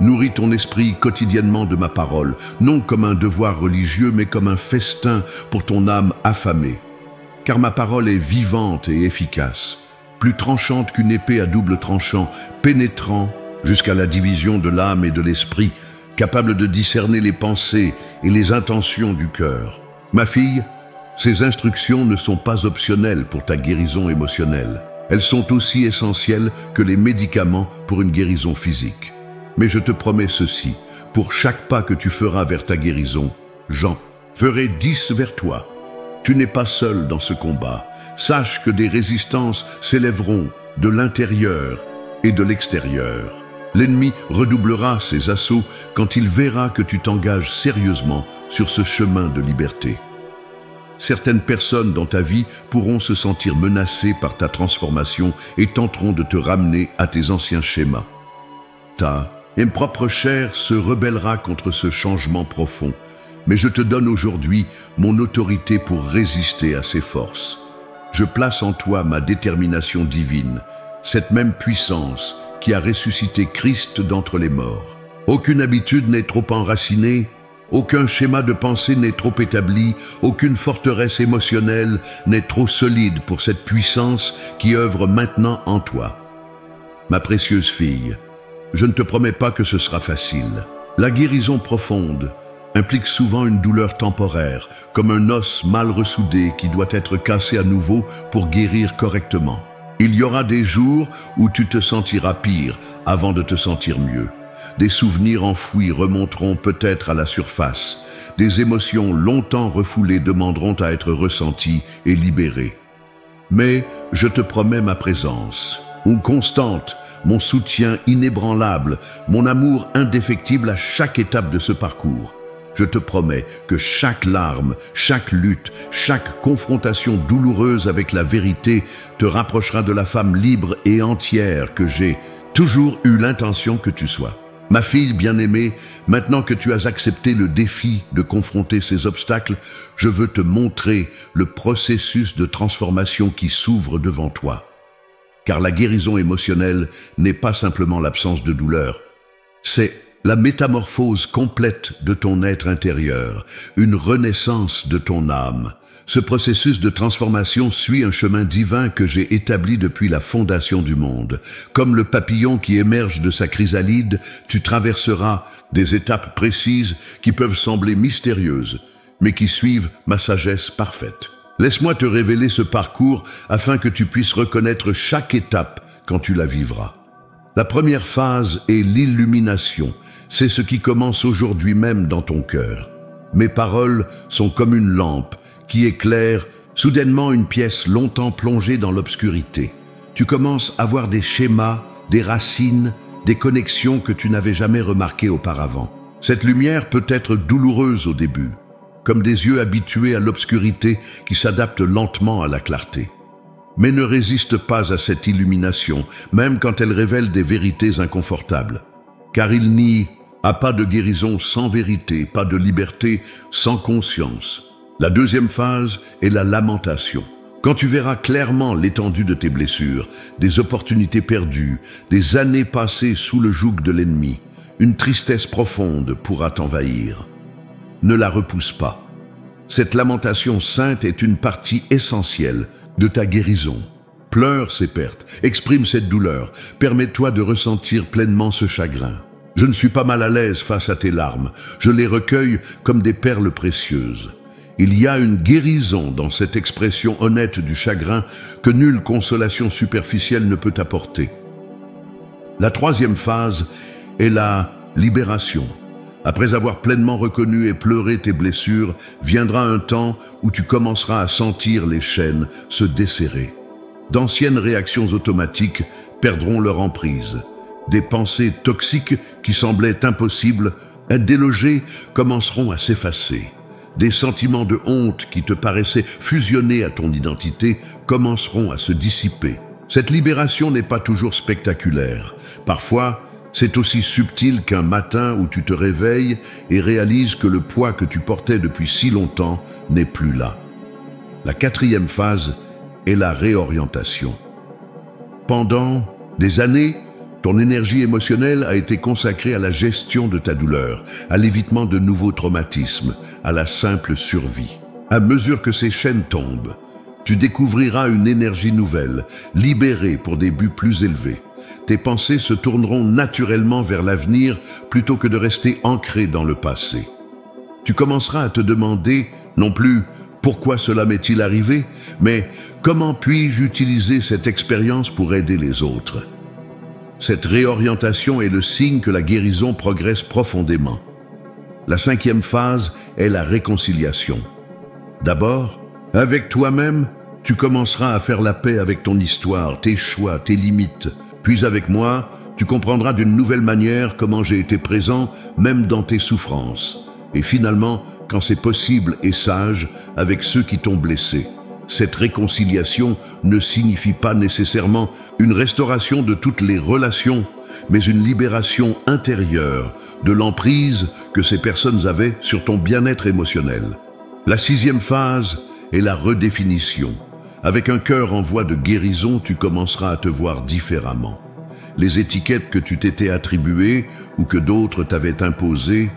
nourris ton esprit quotidiennement de ma parole, non comme un devoir religieux, mais comme un festin pour ton âme affamée. Car ma parole est vivante et efficace, plus tranchante qu'une épée à double tranchant, pénétrant jusqu'à la division de l'âme et de l'esprit, capable de discerner les pensées et les intentions du cœur. Ma fille, ces instructions ne sont pas optionnelles pour ta guérison émotionnelle. Elles sont aussi essentielles que les médicaments pour une guérison physique. Mais je te promets ceci, pour chaque pas que tu feras vers ta guérison, j'en ferai 10 vers toi. Tu n'es pas seul dans ce combat. Sache que des résistances s'élèveront de l'intérieur et de l'extérieur. L'ennemi redoublera ses assauts quand il verra que tu t'engages sérieusement sur ce chemin de liberté. Certaines personnes dans ta vie pourront se sentir menacées par ta transformation et tenteront de te ramener à tes anciens schémas. Ta propre chair se rebellera contre ce changement profond, mais je te donne aujourd'hui mon autorité pour résister à ces forces. Je place en toi ma détermination divine, cette même puissance qui a ressuscité Christ d'entre les morts. Aucune habitude n'est trop enracinée, aucun schéma de pensée n'est trop établi, aucune forteresse émotionnelle n'est trop solide pour cette puissance qui œuvre maintenant en toi. Ma précieuse fille, je ne te promets pas que ce sera facile. La guérison profonde implique souvent une douleur temporaire, comme un os mal ressoudé qui doit être cassé à nouveau pour guérir correctement. Il y aura des jours où tu te sentiras pire avant de te sentir mieux. Des souvenirs enfouis remonteront peut-être à la surface. Des émotions longtemps refoulées demanderont à être ressenties et libérées. Mais je te promets ma présence. Mon constante, mon soutien inébranlable, mon amour indéfectible à chaque étape de ce parcours. Je te promets que chaque larme, chaque lutte, chaque confrontation douloureuse avec la vérité te rapprochera de la femme libre et entière que j'ai toujours eu l'intention que tu sois. Ma fille bien-aimée, maintenant que tu as accepté le défi de confronter ces obstacles, je veux te montrer le processus de transformation qui s'ouvre devant toi. Car la guérison émotionnelle n'est pas simplement l'absence de douleur, c'est la métamorphose complète de ton être intérieur, une renaissance de ton âme. Ce processus de transformation suit un chemin divin que j'ai établi depuis la fondation du monde. Comme le papillon qui émerge de sa chrysalide, tu traverseras des étapes précises qui peuvent sembler mystérieuses, mais qui suivent ma sagesse parfaite. Laisse-moi te révéler ce parcours afin que tu puisses reconnaître chaque étape quand tu la vivras. La première phase est l'illumination. C'est ce qui commence aujourd'hui même dans ton cœur. Mes paroles sont comme une lampe qui éclaire soudainement une pièce longtemps plongée dans l'obscurité. Tu commences à voir des schémas, des racines, des connexions que tu n'avais jamais remarquées auparavant. Cette lumière peut être douloureuse au début, comme des yeux habitués à l'obscurité qui s'adaptent lentement à la clarté. Mais ne résiste pas à cette illumination, même quand elle révèle des vérités inconfortables. Car il n'y a pas de guérison sans vérité, pas de liberté sans conscience. La deuxième phase est la lamentation. Quand tu verras clairement l'étendue de tes blessures, des opportunités perdues, des années passées sous le joug de l'ennemi, une tristesse profonde pourra t'envahir. Ne la repousse pas. Cette lamentation sainte est une partie essentielle de ta guérison. Pleure ces pertes, exprime cette douleur, permets-toi de ressentir pleinement ce chagrin. Je ne suis pas mal à l'aise face à tes larmes, je les recueille comme des perles précieuses. Il y a une guérison dans cette expression honnête du chagrin que nulle consolation superficielle ne peut apporter. La troisième phase est la libération. Après avoir pleinement reconnu et pleuré tes blessures, viendra un temps où tu commenceras à sentir les chaînes se desserrer. D'anciennes réactions automatiques perdront leur emprise. Des pensées toxiques qui semblaient impossibles à déloger commenceront à s'effacer. Des sentiments de honte qui te paraissaient fusionnés à ton identité commenceront à se dissiper. Cette libération n'est pas toujours spectaculaire. Parfois, c'est aussi subtil qu'un matin où tu te réveilles et réalises que le poids que tu portais depuis si longtemps n'est plus là. La quatrième phase est la réorientation. Pendant des années, ton énergie émotionnelle a été consacrée à la gestion de ta douleur, à l'évitement de nouveaux traumatismes, à la simple survie. À mesure que ces chaînes tombent, tu découvriras une énergie nouvelle, libérée pour des buts plus élevés. Tes pensées se tourneront naturellement vers l'avenir plutôt que de rester ancrées dans le passé. Tu commenceras à te demander, non plus « pourquoi cela m'est-il arrivé ?», mais « comment puis-je utiliser cette expérience pour aider les autres ?» Cette réorientation est le signe que la guérison progresse profondément. La cinquième phase est la réconciliation. D'abord, avec toi-même, tu commenceras à faire la paix avec ton histoire, tes choix, tes limites. Puis avec moi, tu comprendras d'une nouvelle manière comment j'ai été présent, même dans tes souffrances. Et finalement, quand c'est possible et sage, avec ceux qui t'ont blessé. Cette réconciliation ne signifie pas nécessairement une restauration de toutes les relations, mais une libération intérieure de l'emprise que ces personnes avaient sur ton bien-être émotionnel. La sixième phase est la redéfinition. Avec un cœur en voie de guérison, tu commenceras à te voir différemment. Les étiquettes que tu t'étais attribuées ou que d'autres t'avaient imposées,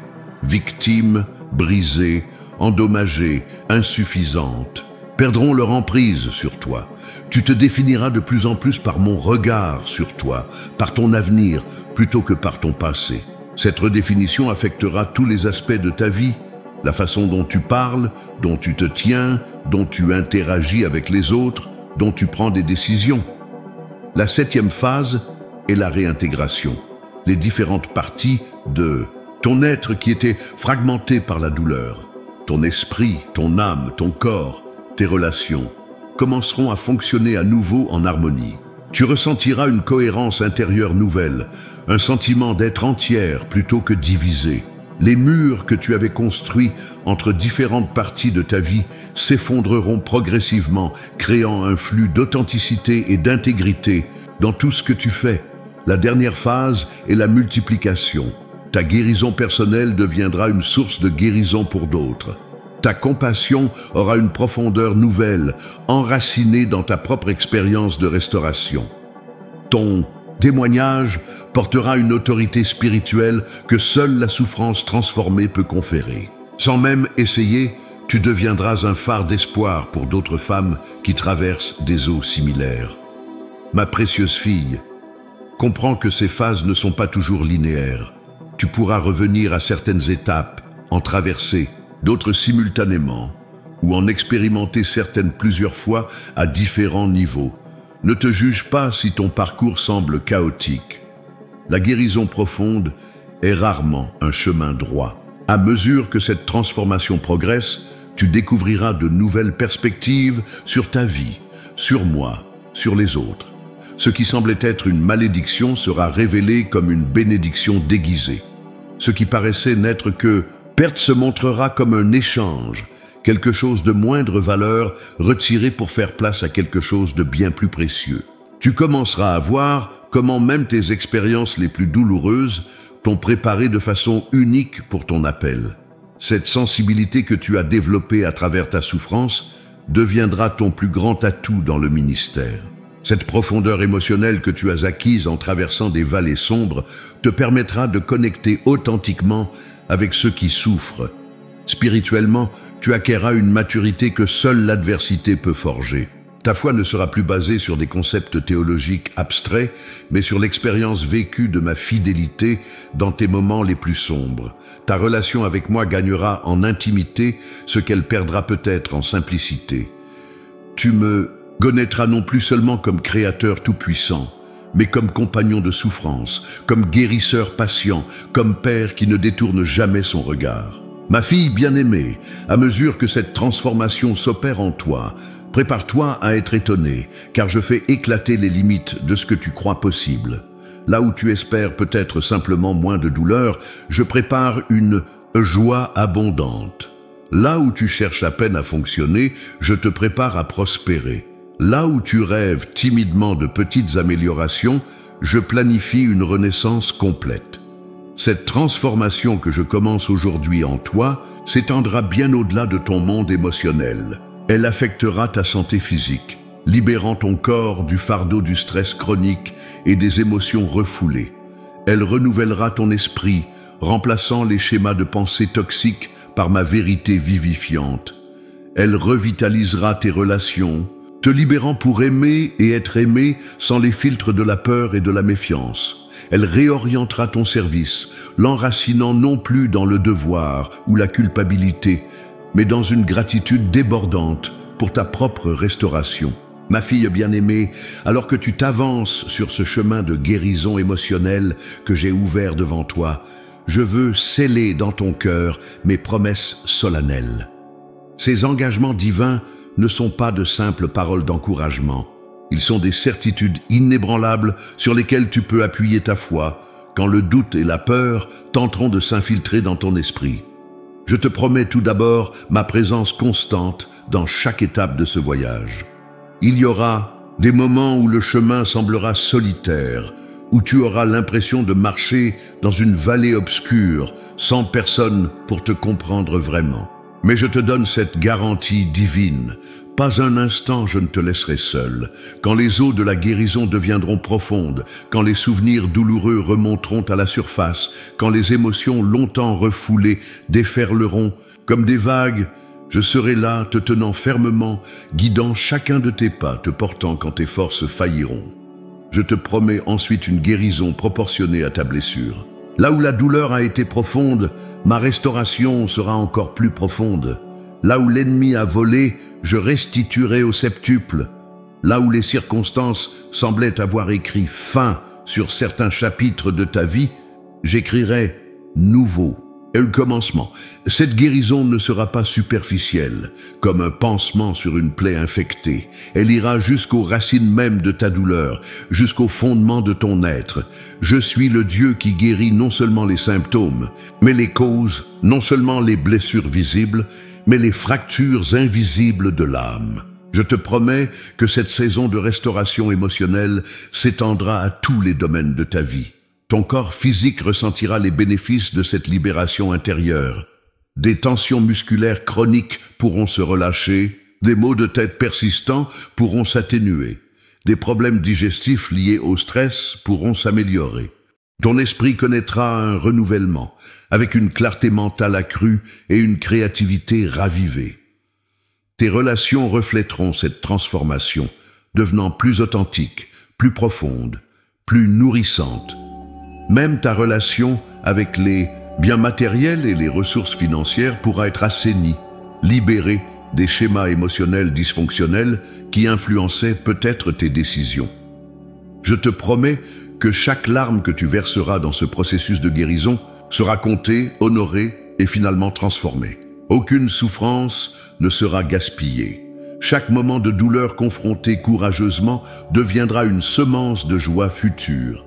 victime, brisée, endommagée, insuffisante, perdront leur emprise sur toi. Tu te définiras de plus en plus par mon regard sur toi, par ton avenir, plutôt que par ton passé. Cette redéfinition affectera tous les aspects de ta vie, la façon dont tu parles, dont tu te tiens, dont tu interagis avec les autres, dont tu prends des décisions. La septième phase est la réintégration. Les différentes parties de ton être qui étaient fragmentées par la douleur, ton esprit, ton âme, ton corps, tes relations, commenceront à fonctionner à nouveau en harmonie. Tu ressentiras une cohérence intérieure nouvelle, un sentiment d'être entière plutôt que divisée. Les murs que tu avais construits entre différentes parties de ta vie s'effondreront progressivement, créant un flux d'authenticité et d'intégrité dans tout ce que tu fais. La dernière phase est la multiplication. Ta guérison personnelle deviendra une source de guérison pour d'autres. Ta compassion aura une profondeur nouvelle, enracinée dans ta propre expérience de restauration. Ton témoignage portera une autorité spirituelle que seule la souffrance transformée peut conférer. Sans même essayer, tu deviendras un phare d'espoir pour d'autres femmes qui traversent des eaux similaires. Ma précieuse fille, comprends que ces phases ne sont pas toujours linéaires. Tu pourras revenir à certaines étapes, en traverser, d'autres simultanément, ou en expérimenter certaines plusieurs fois à différents niveaux. Ne te juge pas si ton parcours semble chaotique. La guérison profonde est rarement un chemin droit. À mesure que cette transformation progresse, tu découvriras de nouvelles perspectives sur ta vie, sur moi, sur les autres. Ce qui semblait être une malédiction sera révélé comme une bénédiction déguisée. Ce qui paraissait n'être que perte se montrera comme un échange, quelque chose de moindre valeur retiré pour faire place à quelque chose de bien plus précieux. Tu commenceras à voir comment même tes expériences les plus douloureuses t'ont préparé de façon unique pour ton appel. Cette sensibilité que tu as développée à travers ta souffrance deviendra ton plus grand atout dans le ministère. Cette profondeur émotionnelle que tu as acquise en traversant des vallées sombres te permettra de connecter authentiquement avec ceux qui souffrent. Spirituellement, tu acquerras une maturité que seule l'adversité peut forger. Ta foi ne sera plus basée sur des concepts théologiques abstraits, mais sur l'expérience vécue de ma fidélité dans tes moments les plus sombres. Ta relation avec moi gagnera en intimité ce qu'elle perdra peut-être en simplicité. Tu me connaîtras non plus seulement comme créateur tout-puissant, mais comme compagnon de souffrance, comme guérisseur patient, comme père qui ne détourne jamais son regard. Ma fille bien-aimée, à mesure que cette transformation s'opère en toi, prépare-toi à être étonnée, car je fais éclater les limites de ce que tu crois possible. Là où tu espères peut-être simplement moins de douleur, je prépare une joie abondante. Là où tu cherches à peine à fonctionner, je te prépare à prospérer. Là où tu rêves timidement de petites améliorations, je planifie une renaissance complète. Cette transformation que je commence aujourd'hui en toi s'étendra bien au-delà de ton monde émotionnel. Elle affectera ta santé physique, libérant ton corps du fardeau du stress chronique et des émotions refoulées. Elle renouvellera ton esprit, remplaçant les schémas de pensée toxiques par ma vérité vivifiante. Elle revitalisera tes relations, te libérant pour aimer et être aimé sans les filtres de la peur et de la méfiance. Elle réorientera ton service, l'enracinant non plus dans le devoir ou la culpabilité, mais dans une gratitude débordante pour ta propre restauration. Ma fille bien-aimée, alors que tu t'avances sur ce chemin de guérison émotionnelle que j'ai ouvert devant toi, je veux sceller dans ton cœur mes promesses solennelles. Ces engagements divins ne sont pas de simples paroles d'encouragement. Ils sont des certitudes inébranlables sur lesquelles tu peux appuyer ta foi quand le doute et la peur tenteront de s'infiltrer dans ton esprit. Je te promets tout d'abord ma présence constante dans chaque étape de ce voyage. Il y aura des moments où le chemin semblera solitaire, où tu auras l'impression de marcher dans une vallée obscure, sans personne pour te comprendre vraiment. Mais je te donne cette garantie divine. Pas un instant je ne te laisserai seul. Quand les eaux de la guérison deviendront profondes, quand les souvenirs douloureux remonteront à la surface, quand les émotions longtemps refoulées déferleront comme des vagues, je serai là, te tenant fermement, guidant chacun de tes pas, te portant quand tes forces failliront. Je te promets ensuite une guérison proportionnée à ta blessure. Là où la douleur a été profonde, ma restauration sera encore plus profonde. Là où l'ennemi a volé, je restituerai au septuple. Là où les circonstances semblaient avoir écrit « fin » sur certains chapitres de ta vie, j'écrirai « nouveau ». est le commencement. Cette guérison ne sera pas superficielle, comme un pansement sur une plaie infectée. Elle ira jusqu'aux racines mêmes de ta douleur, jusqu'au fondement de ton être. Je suis le Dieu qui guérit non seulement les symptômes, mais les causes, non seulement les blessures visibles, mais les fractures invisibles de l'âme. Je te promets que cette saison de restauration émotionnelle s'étendra à tous les domaines de ta vie. Ton corps physique ressentira les bénéfices de cette libération intérieure. Des tensions musculaires chroniques pourront se relâcher, des maux de tête persistants pourront s'atténuer, des problèmes digestifs liés au stress pourront s'améliorer. Ton esprit connaîtra un renouvellement, avec une clarté mentale accrue et une créativité ravivée. Tes relations reflèteront cette transformation, devenant plus authentiques, plus profondes, plus nourrissantes. Même ta relation avec les biens matériels et les ressources financières pourra être assainie, libérée des schémas émotionnels dysfonctionnels qui influençaient peut-être tes décisions. Je te promets que chaque larme que tu verseras dans ce processus de guérison sera comptée, honorée et finalement transformée. Aucune souffrance ne sera gaspillée. Chaque moment de douleur confronté courageusement deviendra une semence de joie future.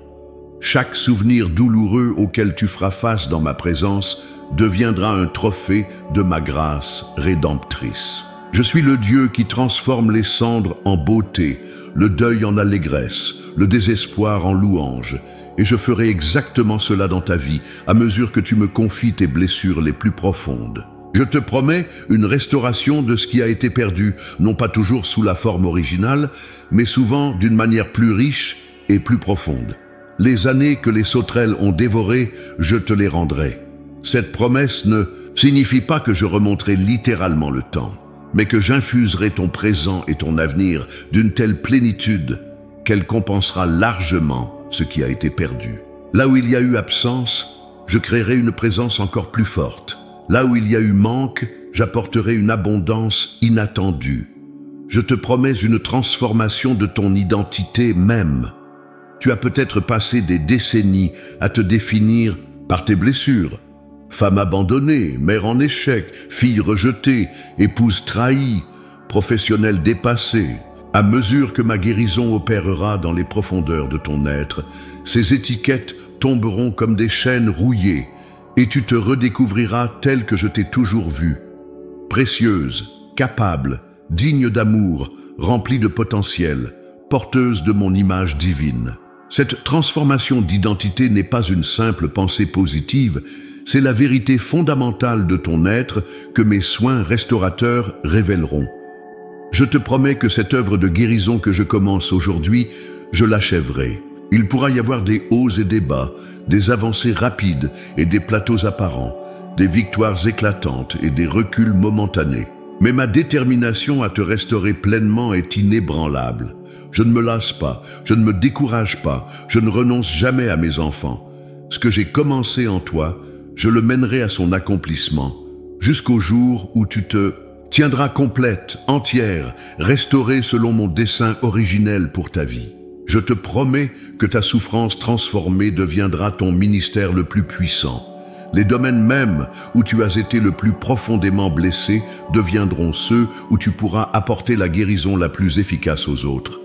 Chaque souvenir douloureux auquel tu feras face dans ma présence deviendra un trophée de ma grâce rédemptrice. Je suis le Dieu qui transforme les cendres en beauté, le deuil en allégresse, le désespoir en louange, et je ferai exactement cela dans ta vie à mesure que tu me confies tes blessures les plus profondes. Je te promets une restauration de ce qui a été perdu, non pas toujours sous la forme originale, mais souvent d'une manière plus riche et plus profonde. Les années que les sauterelles ont dévorées, je te les rendrai. Cette promesse ne signifie pas que je remonterai littéralement le temps, mais que j'infuserai ton présent et ton avenir d'une telle plénitude qu'elle compensera largement ce qui a été perdu. Là où il y a eu absence, je créerai une présence encore plus forte. Là où il y a eu manque, j'apporterai une abondance inattendue. Je te promets une transformation de ton identité même. Tu as peut-être passé des décennies à te définir par tes blessures. Femme abandonnée, mère en échec, fille rejetée, épouse trahie, professionnelle dépassée. À mesure que ma guérison opérera dans les profondeurs de ton être, ces étiquettes tomberont comme des chaînes rouillées et tu te redécouvriras telle que je t'ai toujours vue. Précieuse, capable, digne d'amour, remplie de potentiel, porteuse de mon image divine. Cette transformation d'identité n'est pas une simple pensée positive, c'est la vérité fondamentale de ton être que mes soins restaurateurs révéleront. Je te promets que cette œuvre de guérison que je commence aujourd'hui, je l'achèverai. Il pourra y avoir des hauts et des bas, des avancées rapides et des plateaux apparents, des victoires éclatantes et des reculs momentanés. Mais ma détermination à te restaurer pleinement est inébranlable. Je ne me lasse pas, je ne me décourage pas, je ne renonce jamais à mes enfants. Ce que j'ai commencé en toi, je le mènerai à son accomplissement, jusqu'au jour où tu te tiendras complète, entière, restaurée selon mon dessein originel pour ta vie. Je te promets que ta souffrance transformée deviendra ton ministère le plus puissant. Les domaines mêmes où tu as été le plus profondément blessé deviendront ceux où tu pourras apporter la guérison la plus efficace aux autres.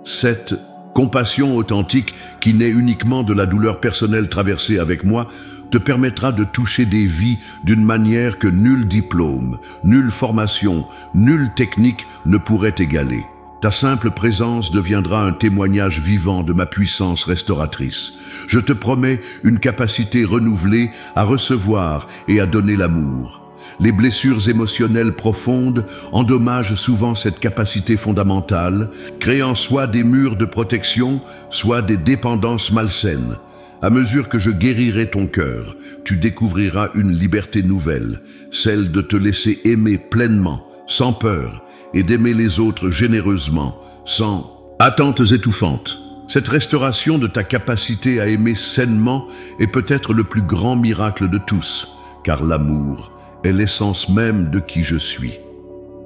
Cette compassion authentique qui naît uniquement de la douleur personnelle traversée avec moi te permettra de toucher des vies d'une manière que nul diplôme, nulle formation, nulle technique ne pourrait égaler. Ta simple présence deviendra un témoignage vivant de ma puissance restauratrice. Je te promets une capacité renouvelée à recevoir et à donner l'amour. Les blessures émotionnelles profondes endommagent souvent cette capacité fondamentale, créant soit des murs de protection, soit des dépendances malsaines. À mesure que je guérirai ton cœur, tu découvriras une liberté nouvelle, celle de te laisser aimer pleinement, sans peur, et d'aimer les autres généreusement, sans attentes étouffantes. Cette restauration de ta capacité à aimer sainement est peut-être le plus grand miracle de tous, car l'amour est l'essence même de qui je suis.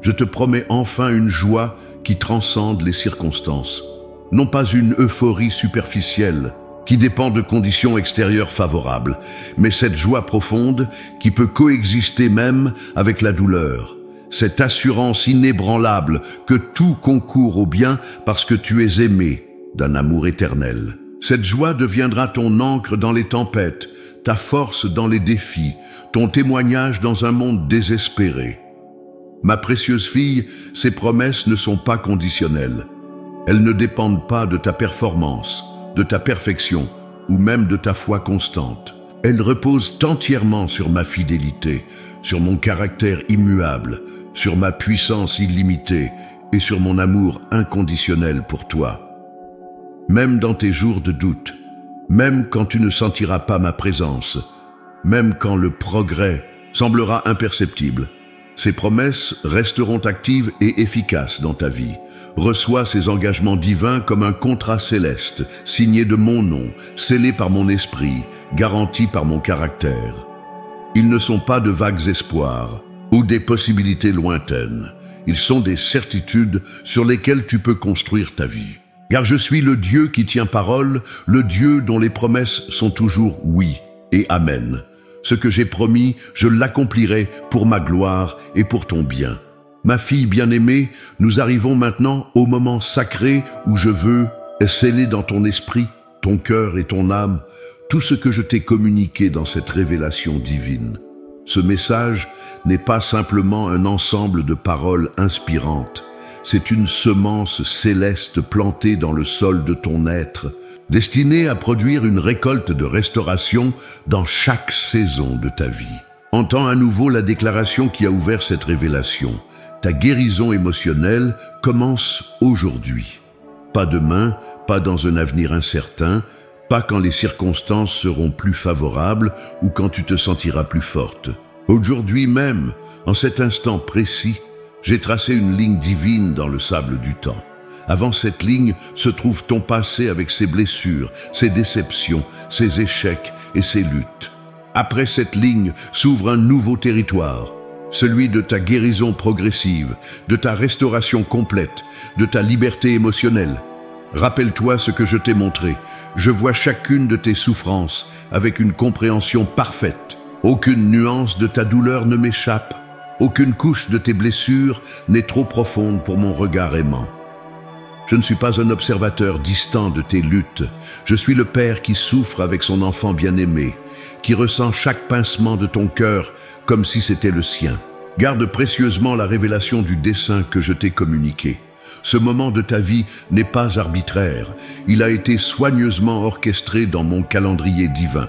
Je te promets enfin une joie qui transcende les circonstances. Non pas une euphorie superficielle, qui dépend de conditions extérieures favorables, mais cette joie profonde qui peut coexister même avec la douleur. Cette assurance inébranlable que tout concourt au bien parce que tu es aimé d'un amour éternel. Cette joie deviendra ton ancre dans les tempêtes, ta force dans les défis, ton témoignage dans un monde désespéré. Ma précieuse fille, ces promesses ne sont pas conditionnelles. Elles ne dépendent pas de ta performance, de ta perfection ou même de ta foi constante. Elles reposent entièrement sur ma fidélité, sur mon caractère immuable, sur ma puissance illimitée et sur mon amour inconditionnel pour toi. Même dans tes jours de doute, même quand tu ne sentiras pas ma présence, même quand le progrès semblera imperceptible, ces promesses resteront actives et efficaces dans ta vie. Reçois ces engagements divins comme un contrat céleste, signé de mon nom, scellé par mon esprit, garanti par mon caractère. Ils ne sont pas de vagues espoirs ou des possibilités lointaines. Ils sont des certitudes sur lesquelles tu peux construire ta vie. Car je suis le Dieu qui tient parole, le Dieu dont les promesses sont toujours oui et amen. Ce que j'ai promis, je l'accomplirai pour ma gloire et pour ton bien. Ma fille bien-aimée, nous arrivons maintenant au moment sacré où je veux sceller dans ton esprit, ton cœur et ton âme tout ce que je t'ai communiqué dans cette révélation divine. Ce message n'est pas simplement un ensemble de paroles inspirantes. C'est une semence céleste plantée dans le sol de ton être, destinée à produire une récolte de restauration dans chaque saison de ta vie. Entends à nouveau la déclaration qui a ouvert cette révélation. Ta guérison émotionnelle commence aujourd'hui. Pas demain, pas dans un avenir incertain, pas quand les circonstances seront plus favorables ou quand tu te sentiras plus forte. Aujourd'hui même, en cet instant précis, j'ai tracé une ligne divine dans le sable du temps. Avant cette ligne se trouve ton passé avec ses blessures, ses déceptions, ses échecs et ses luttes. Après cette ligne s'ouvre un nouveau territoire, celui de ta guérison progressive, de ta restauration complète, de ta liberté émotionnelle. Rappelle-toi ce que je t'ai montré. Je vois chacune de tes souffrances avec une compréhension parfaite. Aucune nuance de ta douleur ne m'échappe. Aucune couche de tes blessures n'est trop profonde pour mon regard aimant. Je ne suis pas un observateur distant de tes luttes. Je suis le père qui souffre avec son enfant bien-aimé, qui ressent chaque pincement de ton cœur comme si c'était le sien. Garde précieusement la révélation du dessein que je t'ai communiqué. Ce moment de ta vie n'est pas arbitraire. Il a été soigneusement orchestré dans mon calendrier divin.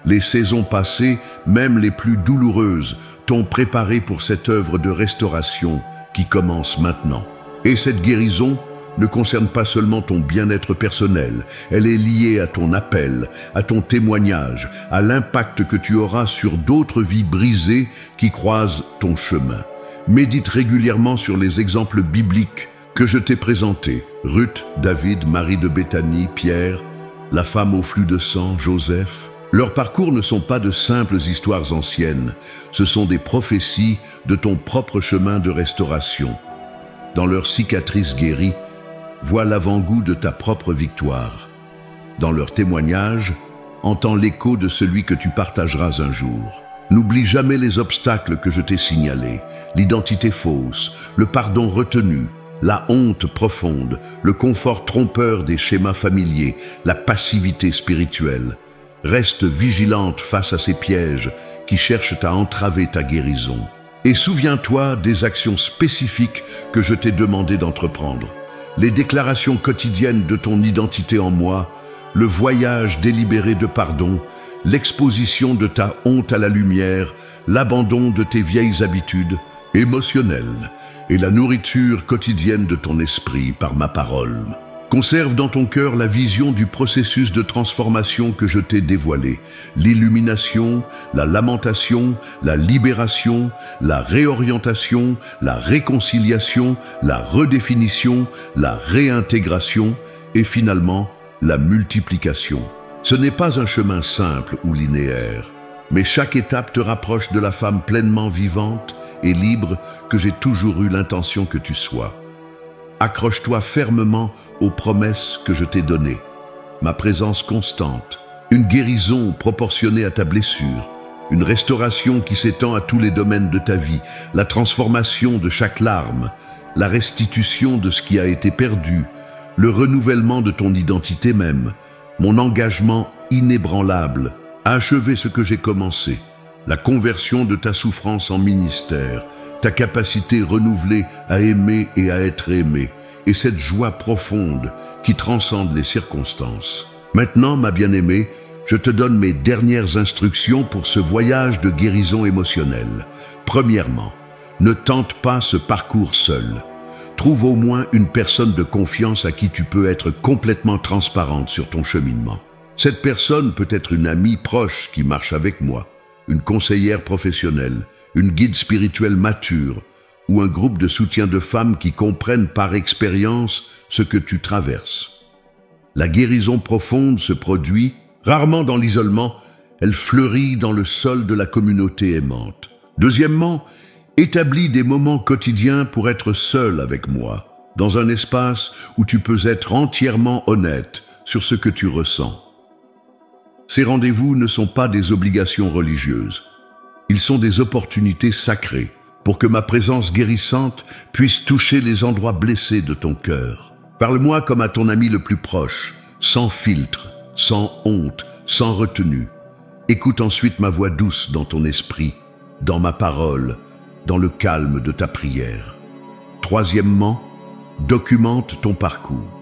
Les saisons passées, même les plus douloureuses, t'ont préparé pour cette œuvre de restauration qui commence maintenant. Et cette guérison ne concerne pas seulement ton bien-être personnel, elle est liée à ton appel, à ton témoignage, à l'impact que tu auras sur d'autres vies brisées qui croisent ton chemin. Médite régulièrement sur les exemples bibliques que je t'ai présentés. Ruth, David, Marie de Béthanie, Pierre, la femme au flux de sang, Joseph. Leurs parcours ne sont pas de simples histoires anciennes, ce sont des prophéties de ton propre chemin de restauration. Dans leurs cicatrices guéries, vois l'avant-goût de ta propre victoire. Dans leurs témoignages, entends l'écho de celui que tu partageras un jour. N'oublie jamais les obstacles que je t'ai signalés, l'identité fausse, le pardon retenu, la honte profonde, le confort trompeur des schémas familiers, la passivité spirituelle. Reste vigilante face à ces pièges qui cherchent à entraver ta guérison. Et souviens-toi des actions spécifiques que je t'ai demandé d'entreprendre. Les déclarations quotidiennes de ton identité en moi, le voyage délibéré de pardon, l'exposition de ta honte à la lumière, l'abandon de tes vieilles habitudes émotionnelles et la nourriture quotidienne de ton esprit par ma parole. Conserve dans ton cœur la vision du processus de transformation que je t'ai dévoilé. L'illumination, la lamentation, la libération, la réorientation, la réconciliation, la redéfinition, la réintégration et finalement la multiplication. Ce n'est pas un chemin simple ou linéaire, mais chaque étape te rapproche de la femme pleinement vivante et libre que j'ai toujours eu l'intention que tu sois. Accroche-toi fermement aux promesses que je t'ai données. ma présence constante, une guérison proportionnée à ta blessure, une restauration qui s'étend à tous les domaines de ta vie, la transformation de chaque larme, la restitution de ce qui a été perdu, le renouvellement de ton identité même, mon engagement inébranlable à achever ce que j'ai commencé, la conversion de ta souffrance en ministère, ta capacité renouvelée à aimer et à être aimé, et cette joie profonde qui transcende les circonstances. Maintenant, ma bien-aimée, je te donne mes dernières instructions pour ce voyage de guérison émotionnelle. Premièrement, ne tente pas ce parcours seul. Trouve au moins une personne de confiance à qui tu peux être complètement transparente sur ton cheminement. Cette personne peut être une amie proche qui marche avec moi, une conseillère professionnelle, une guide spirituelle mature ou un groupe de soutien de femmes qui comprennent par expérience ce que tu traverses. La guérison profonde se produit rarement dans l'isolement, elle fleurit dans le sol de la communauté aimante. Deuxièmement, établis des moments quotidiens pour être seul avec moi, dans un espace où tu peux être entièrement honnête sur ce que tu ressens. Ces rendez-vous ne sont pas des obligations religieuses. Ils sont des opportunités sacrées pour que ma présence guérissante puisse toucher les endroits blessés de ton cœur. Parle-moi comme à ton ami le plus proche, sans filtre, sans honte, sans retenue. Écoute ensuite ma voix douce dans ton esprit, dans ma parole, dans le calme de ta prière. Troisièmement, documente ton parcours.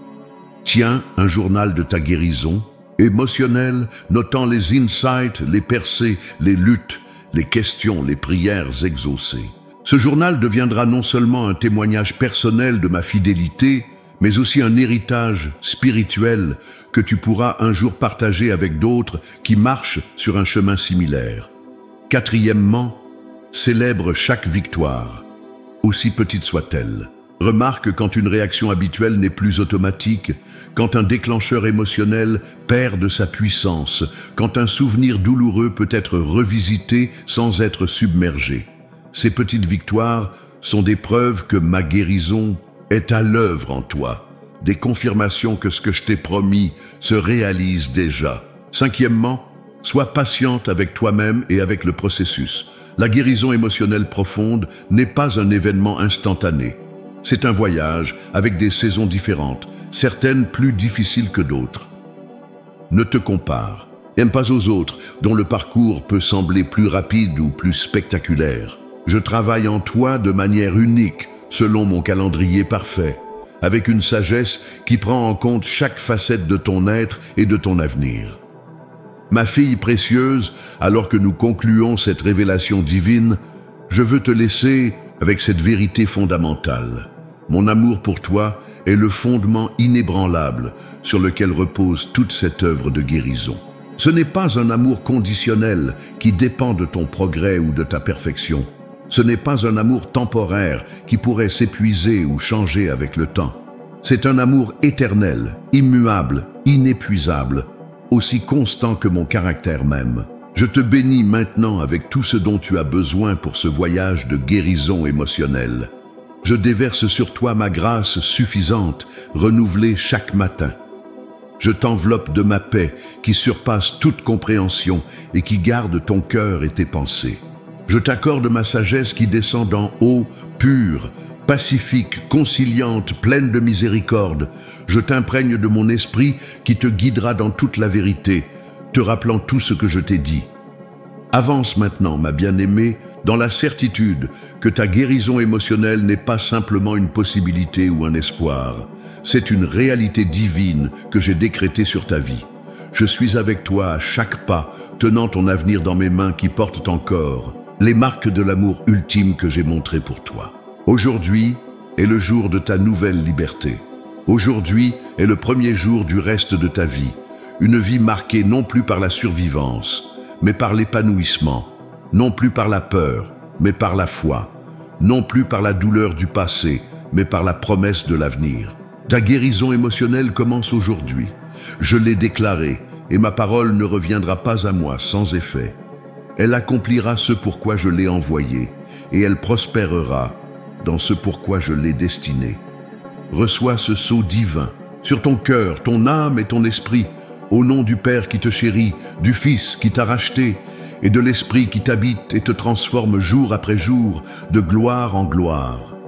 Tiens un journal de ta guérison, émotionnel, notant les insights, les percées, les luttes, les questions, les prières exaucées. Ce journal deviendra non seulement un témoignage personnel de ma fidélité, mais aussi un héritage spirituel que tu pourras un jour partager avec d'autres qui marchent sur un chemin similaire. Quatrièmement, célèbre chaque victoire, aussi petite soit-elle. Remarque quand une réaction habituelle n'est plus automatique, quand un déclencheur émotionnel perd de sa puissance, quand un souvenir douloureux peut être revisité sans être submergé. Ces petites victoires sont des preuves que ma guérison est à l'œuvre en toi, des confirmations que ce que je t'ai promis se réalise déjà. Cinquièmement, sois patiente avec toi-même et avec le processus. La guérison émotionnelle profonde n'est pas un événement instantané. C'est un voyage avec des saisons différentes, certaines plus difficiles que d'autres. Ne te compare, n'aime pas aux autres dont le parcours peut sembler plus rapide ou plus spectaculaire. Je travaille en toi de manière unique, selon mon calendrier parfait, avec une sagesse qui prend en compte chaque facette de ton être et de ton avenir. Ma fille précieuse, alors que nous concluons cette révélation divine, je veux te laisser avec cette vérité fondamentale. Mon amour pour toi est le fondement inébranlable sur lequel repose toute cette œuvre de guérison. Ce n'est pas un amour conditionnel qui dépend de ton progrès ou de ta perfection. Ce n'est pas un amour temporaire qui pourrait s'épuiser ou changer avec le temps. C'est un amour éternel, immuable, inépuisable, aussi constant que mon caractère même. Je te bénis maintenant avec tout ce dont tu as besoin pour ce voyage de guérison émotionnelle. Je déverse sur toi ma grâce suffisante, renouvelée chaque matin. Je t'enveloppe de ma paix qui surpasse toute compréhension et qui garde ton cœur et tes pensées. Je t'accorde ma sagesse qui descend d'en haut, pure, pacifique, conciliante, pleine de miséricorde. Je t'imprègne de mon esprit qui te guidera dans toute la vérité, te rappelant tout ce que je t'ai dit. Avance maintenant, ma bien-aimée, dans la certitude que ta guérison émotionnelle n'est pas simplement une possibilité ou un espoir. C'est une réalité divine que j'ai décrétée sur ta vie. Je suis avec toi à chaque pas, tenant ton avenir dans mes mains qui portent encore les marques de l'amour ultime que j'ai montré pour toi. Aujourd'hui est le jour de ta nouvelle liberté. Aujourd'hui est le premier jour du reste de ta vie. Une vie marquée non plus par la survivance, mais par l'épanouissement. Non plus par la peur, mais par la foi. Non plus par la douleur du passé, mais par la promesse de l'avenir. Ta guérison émotionnelle commence aujourd'hui. Je l'ai déclarée, et ma parole ne reviendra pas à moi sans effet. Elle accomplira ce pourquoi je l'ai envoyée, et elle prospérera dans ce pourquoi je l'ai destinée. Reçois ce sceau divin sur ton cœur, ton âme et ton esprit, au nom du Père qui te chérit, du Fils qui t'a racheté, et de l'Esprit qui t'habite et te transforme jour après jour, de gloire en gloire.